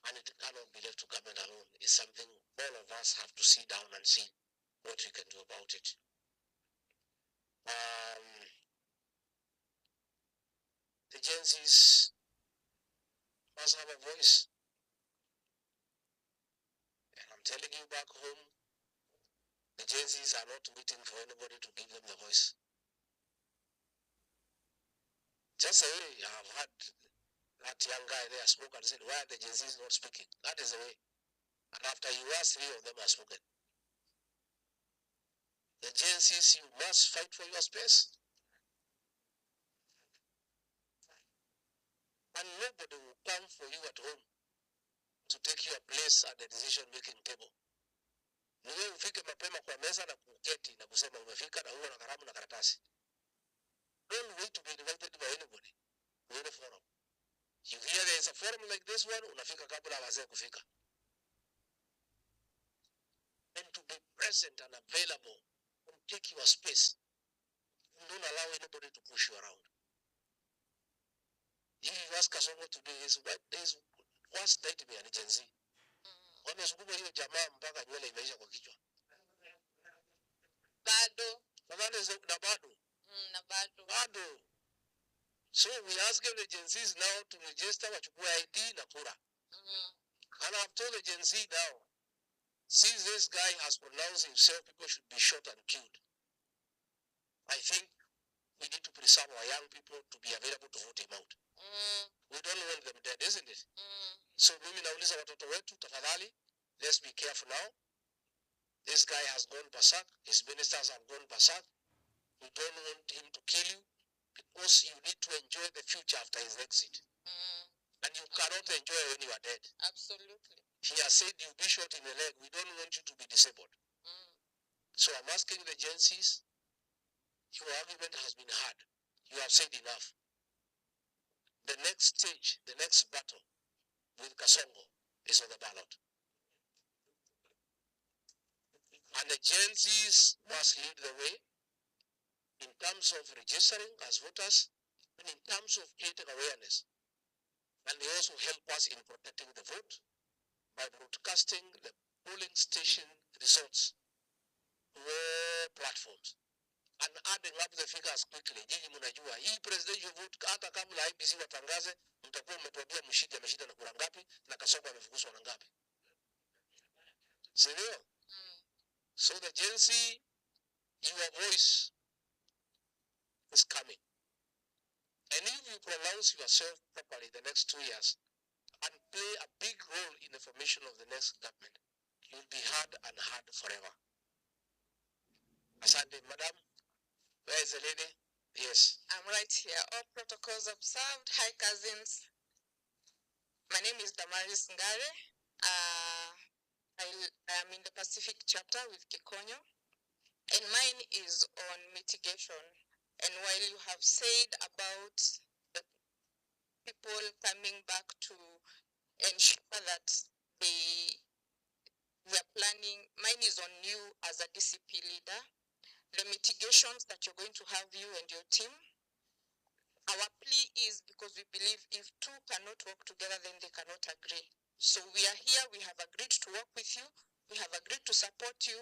and it cannot be left to government alone. It's something all of us have to sit down and see what we can do about it. The Gen Zs must have a voice. And I'm telling you back home, the Gen Zs are not waiting for anybody to give them the voice. Just the way I've had that young guy there spoke and said, why are the Gen Zs not speaking? That is the way. And after you ask, 3 of them are spoken. The Gen Zs, you must fight for your space. And nobody will come for you at home to take your place at the decision-making table. Ni wewe ufike mapema kwa meza na kuketi na kusema umefika na huwa na kalamu na karatasi. Don't wait to be invited by anybody. We're in a forum. You hear there is a forum like this one, unafika kabla wazee kufika. And to be present and available and take your space. Don't allow anybody to push you around. If you ask Kasongo today, what is worst nightmare ni Gen Z. Wamesukuma hiyo jamaa mpaka nywele imeisha kwa kichwa. Bado. Na bado. So we ask the Gen Zs now to register wachukue ID na kura. And I've told the Gen Z now, since this guy has pronounced himself, people should be shot and killed. I think we need to preserve our young people to be available to vote him out. We don't want them dead, isn't it? So mimi nauliza watoto wetu, tafadhali, let's be careful now. This guy has gone berserk. His ministers have gone berserk. We don't want him to kill you because you need to enjoy the future after his exit. And you cannot enjoy when you are dead. Absolutely. He has said you'll be shot in the leg. We don't want you to be disabled. So I'm asking the Gen Zs, your argument has been heard. You have said enough. The next stage, the next battle with Kasongo is on the ballot. And the Gen Zs must lead the way in terms of registering as voters and in terms of creating awareness. And they also help us in protecting the vote by broadcasting the polling station results to all platforms and adding up the figures quickly. Nyinyi mnajua hii presidential vote hata kabla IBC watangaze mtakuwa umetuambia mshindi ameshinda na kura ngapi na Kasongo amefukuzwa na ngapi. Sio? So the Gen Z, your voice is coming. And if you pronounce yourself properly the next 2 years and play a big role in the formation of the next government, you'll be heard and heard forever. Asante, madam. Where is the lady? Yes. I'm right here. All protocols observed. Hi, cousins. My name is Damaris Ngare. I am in the Pacific chapter with Kikonyo, and mine is on mitigation. And while you have said about the people coming back to ensure that we are planning, mine is on you as a DCP leader. The mitigations that you're going to have, you and your team. Our plea is because we believe if two cannot work together, then they cannot agree. So we are here, we have agreed to work with you, we have agreed to support you.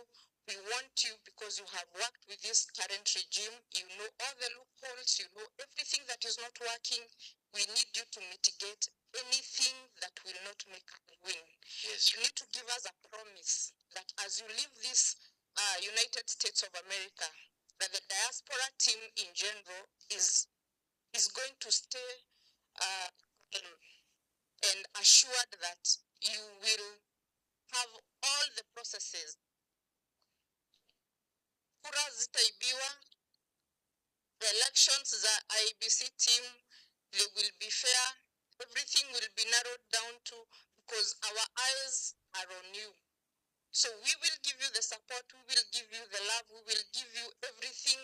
We want you because you have worked with this current regime. You know all the loopholes, you know everything that is not working. We need you to mitigate anything that will not make us win. Yes. You need to give us a promise that as you leave this United States of America, that the diaspora team in general is going to stay and assured that you will have all the processes. Kura zitaibiwa, the elections, the IBC team, they will be fair. Everything will be narrowed down to, because our eyes are on you. So we will give you the support, we will give you the love, we will give you everything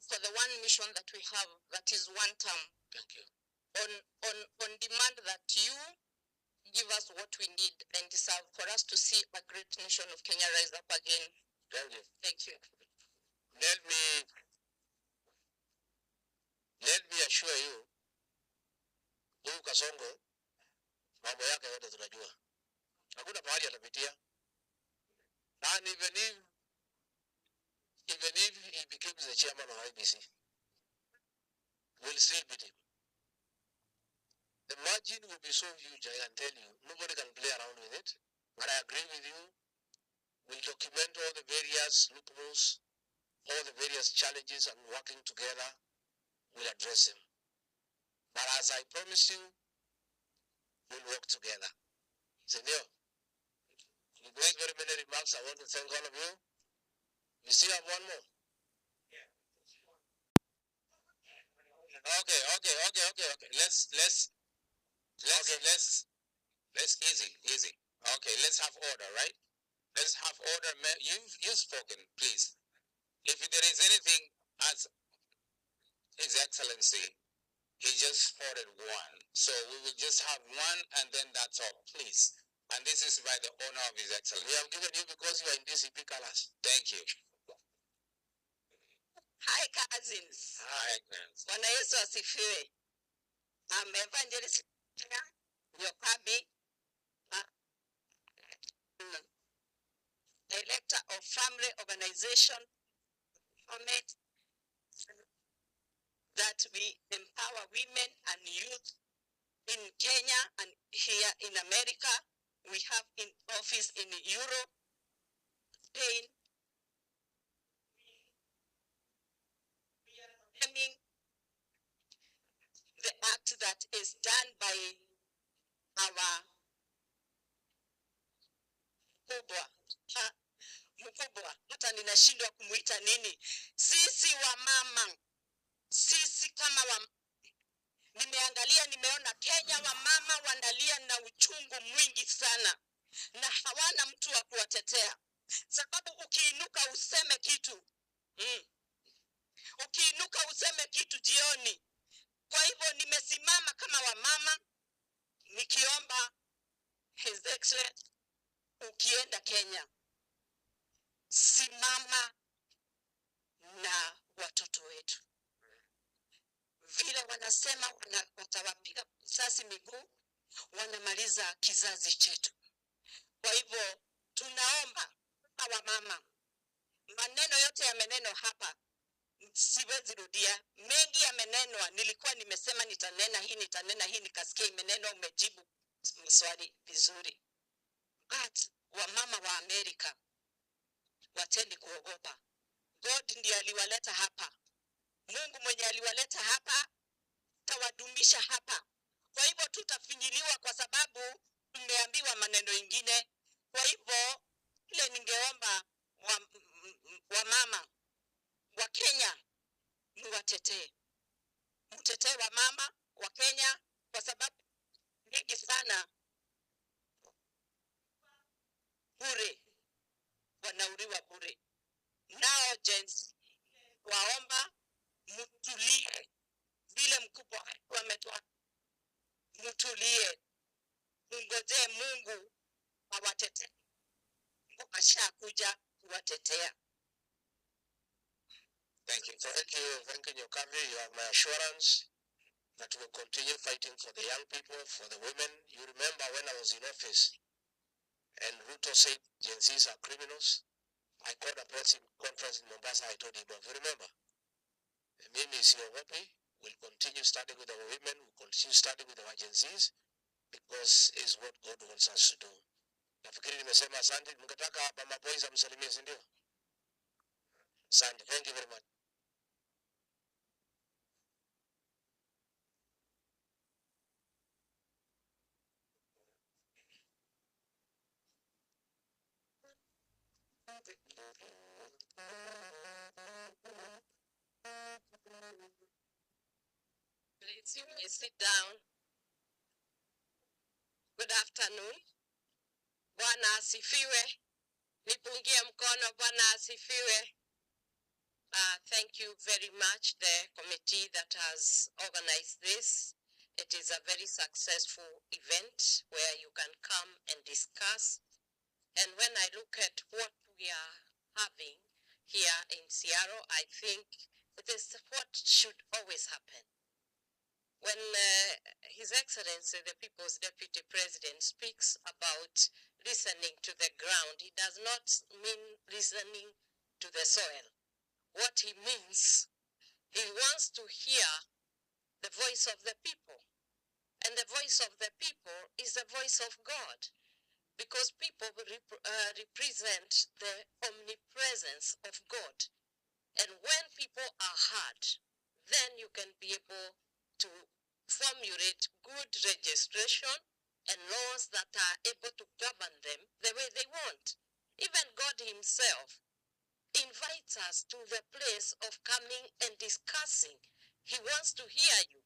for the one mission that we have, that is one term. Thank you. On demand that you give us what we need and deserve for us to see a great nation of Kenya rise up again. Thank you. Thank you. Let me assure you, huyu Kasongo, mambo yake yote tunajua. Hakuna mahali atapitia. And even if he becomes the chairman of IBC, we'll still beat him. The margin will be so huge, I can tell you. Nobody can play around with it. But I agree with you. We'll document all the various loopholes, all the various challenges, and working together, we'll address them. But as I promise you, we'll work together. Senor, with those very many remarks, I want to thank all of you. You still have one more? Okay. Let's easy. Okay, let's have order, right? Let's have order. You've spoken, please. If there is anything, as His Excellency, he just spotted one. So we will just have one and then that's all, please. And this is by the honor of His Excellency. We have given you because you are in DCP colors. Thank you. Hi, cousins. Hi, cousins. Bwana Yesu asifiwe. I'm Evangelist Yokabi, Director of Family Organization that we empower women and youth in Kenya and here in America. We have in office in Europe, Spain. We are condemning the act that is done by our mkubwa, hata ninashindwa kumuita nini. Sisi wa mama, sisi kama nimeangalia, nimeona Kenya wa mama wanalia na uchungu mwingi sana, na hawana mtu wa kuwatetea. Sababu ukiinuka useme kitu, ukiinuka useme kitu jioni. Kwa hivyo nimesimama kama wa mama nikiomba His Excellency, ukienda Kenya, simama na watoto wetu. Vile wanasema watawapiga risasi miguu, wanamaliza kizazi chetu. Kwa hivyo tunaomba wa mama, maneno yote ya meneno hapa siwezi rudia. Mengi ya menenwa, nilikuwa nimesema nitanena hii, nikasikia imenenwa, umejibu swali vizuri. But wamama wa Amerika wateni kuogopa. God ndiye aliwaleta hapa. Mungu mwenye aliwaleta hapa tawadumisha hapa. Kwa hivyo tutafinyiliwa kwa sababu tumeambiwa maneno ingine. Kwa hivyo ile ningeomba wa mama wa Kenya muwatetee. Mtetee wa mama wa Kenya kwa sababu nyingi sana bure, wanauriwa bure. Nao gens waomba mtulie, vile mkubwa wametoa, mtulie, mngojee Mungu awatetee. Ashakuja kuwatetea. Thank you. Thank you, Yokabi. You have my assurance that we will continue fighting for the young people, for the women. You remember when I was in office and Ruto said Gen Zs are criminals? I called a press conference in Mombasa. I told him, if you remember, Mimi Siogopi will continue starting with our women, we'll continue starting with our Gen Zs, because it's what God wants us to do. Nafikiri nimesema asante. Mngetaka hapa maboys amsalimie, si ndio? Asante. Thank you very much. Please, you may sit down. Good afternoon. Bwana asifiwe. Nipungie mkono. Bwana asifiwe. Thank you very much, the committee that has organized this. It is a very successful event where you can come and discuss. And when I look at what we are having here in Seattle, I think it is what should always happen. When His Excellency, the People's Deputy President, speaks about listening to the ground, he does not mean listening to the soil. What he means, he wants to hear the voice of the people. And the voice of the people is the voice of God, because people represent the omnipresence of God. And when people are heard, then you can be able to formulate good registration and laws that are able to govern them the way they want. Even God himself invites us to the place of coming and discussing. He wants to hear you.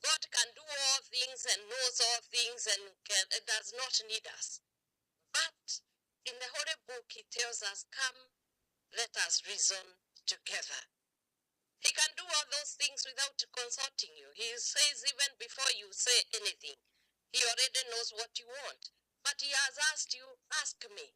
God can do all things and knows all things and does not need us. But in the Holy Book, he tells us, come, let us reason together. He can do all those things without consulting you. He says even before you say anything, he already knows what you want. But he has asked you, ask me.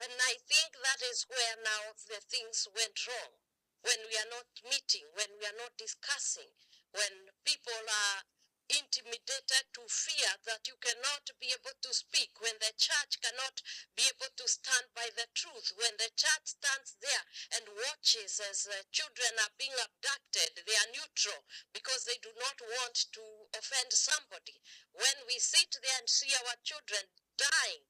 And I think that is where now the things went wrong. When we are not meeting, when we are not discussing, when people are intimidated to fear that you cannot be able to speak, when the church cannot be able to stand by the truth, when the church stands there and watches as children are being abducted, they are neutral because they do not want to offend somebody. When we sit there and see our children dying,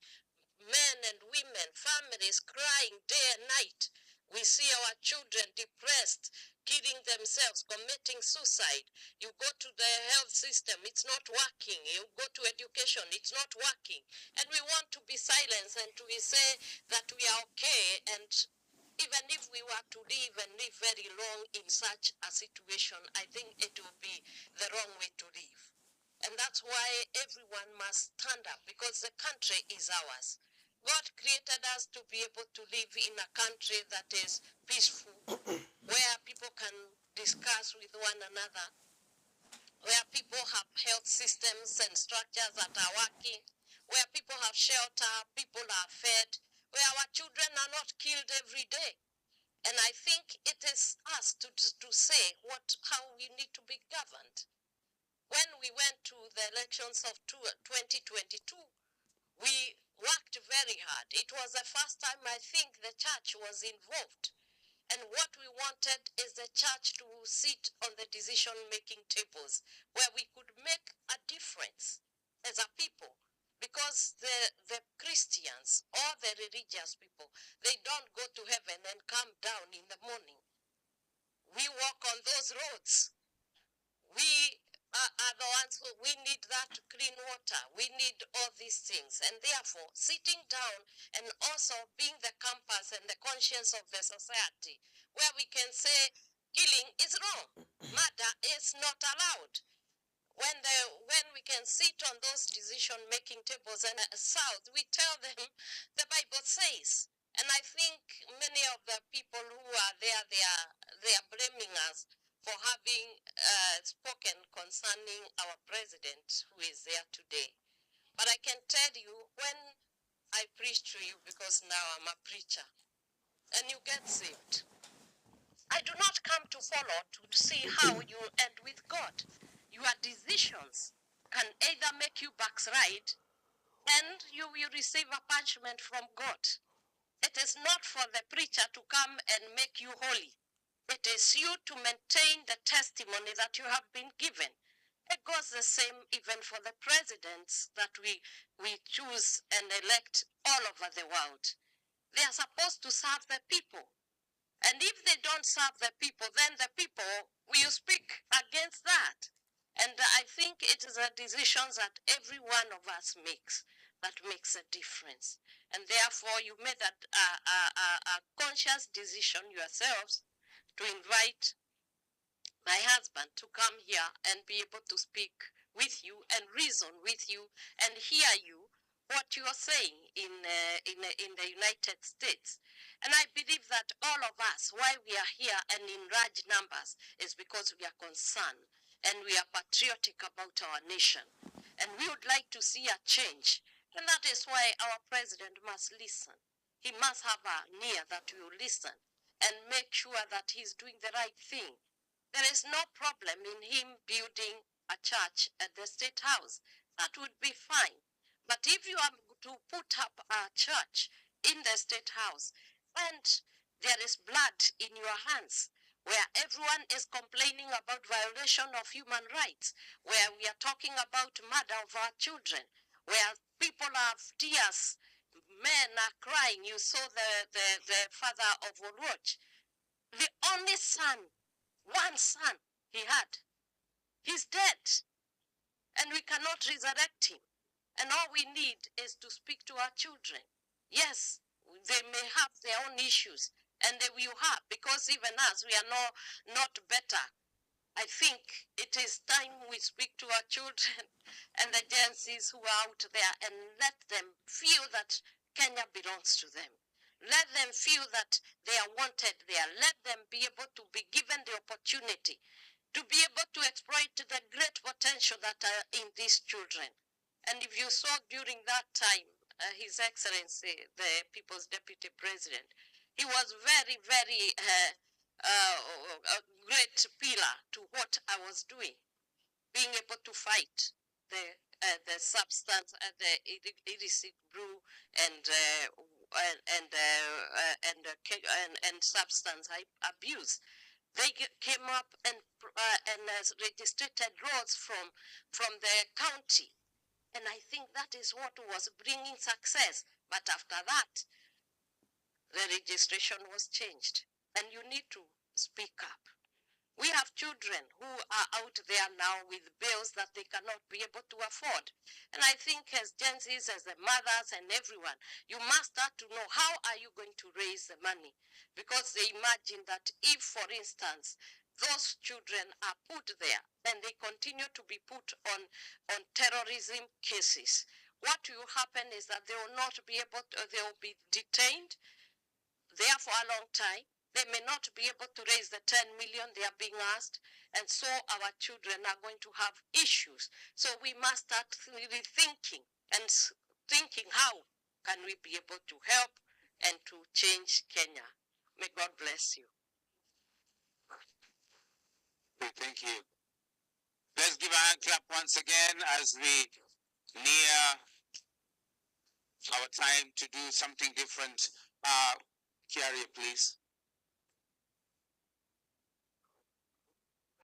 men and women, families crying day and night. We see our children depressed, killing themselves, committing suicide. You go to the health system, it's not working. You go to education, it's not working. And we want to be silenced and to say that we are okay. And even if we were to live and live very long in such a situation, I think it will be the wrong way to live. And that's why everyone must stand up, because the country is ours. God created us to be able to live in a country that is peaceful, where people can discuss with one another, where people have health systems and structures that are working, where people have shelter, people are fed, where our children are not killed every day. And I think it is us to say how we need to be governed. When we went to the elections of 2022, we worked very hard. It was the first time I think the church was involved. And what we wanted is the church to sit on the decision-making tables where we could make a difference as a people. Because the Christians or the religious people, they don't go to heaven and come down in the morning. We walk on those roads. We are the ones who, we need that clean water. We need all these things. And therefore, sitting down and also being the compass and the conscience of the society, where we can say killing is wrong, murder is not allowed. When we can sit on those decision-making tables and south, we tell them the Bible says. And I think many of the people who are there, they are blaming us for having spoken concerning our president who is there today. But I can tell you, when I preach to you, because now I'm a preacher, and you get saved, I do not come to follow to see how you end with God. Your decisions can either make you backslide and you will receive a punishment from God. It is not for the preacher to come and make you holy. It is you to maintain the testimony that you have been given. It goes the same even for the presidents that we choose and elect all over the world. They are supposed to serve the people. And if they don't serve the people, then the people will speak against that. And I think it is a decision that every one of us makes that makes a difference. And therefore, you made a conscious decision yourselves to invite my husband to come here and be able to speak with you and reason with you and hear you what you are saying in the United States. And I believe that all of us, why we are here and in large numbers, is because we are concerned and we are patriotic about our nation. And we would like to see a change. And that is why our president must listen. He must have an ear that will listen and make sure that he's doing the right thing. There is no problem in him building a church at the State House. That would be fine. But if you are to put up a church in the State House and there is blood in your hands, where everyone is complaining about violation of human rights, where we are talking about murder of our children, where people have tears, men are crying. You saw the father of Oluoch. The only son, one son he had, he's dead, and we cannot resurrect him. And all we need is to speak to our children. Yes, they may have their own issues, and they will have, because even us, we are not better. I think it is time we speak to our children and the Gen Zs who are out there and let them feel that Kenya belongs to them. Let them feel that they are wanted there. Let them be able to be given the opportunity to be able to exploit the great potential that are in these children. And if you saw during that time, His Excellency, the People's Deputy President, he was very, very a great pillar to what I was doing, being able to fight the substance, the illicit brew and substance abuse. They came up and registered roads from the county, and I think that is what was bringing success. But after that, the registration was changed, and you need to speak up. We have children who are out there now with bills that they cannot be able to afford. And I think as Gen Zs, as the mothers and everyone, you must start to know how are you going to raise the money. Because they imagine that if, for instance, those children are put there and they continue to be put on terrorism cases, what will happen is that they will not be able to, they will be detained there for a long time. They may not be able to raise the 10 million they are being asked, and so our children are going to have issues. So we must start really thinking and thinking how can we be able to help and to change Kenya. May God bless you. Thank you. Let's give a hand clap once again as we near our time to do something different. Kiaria, please.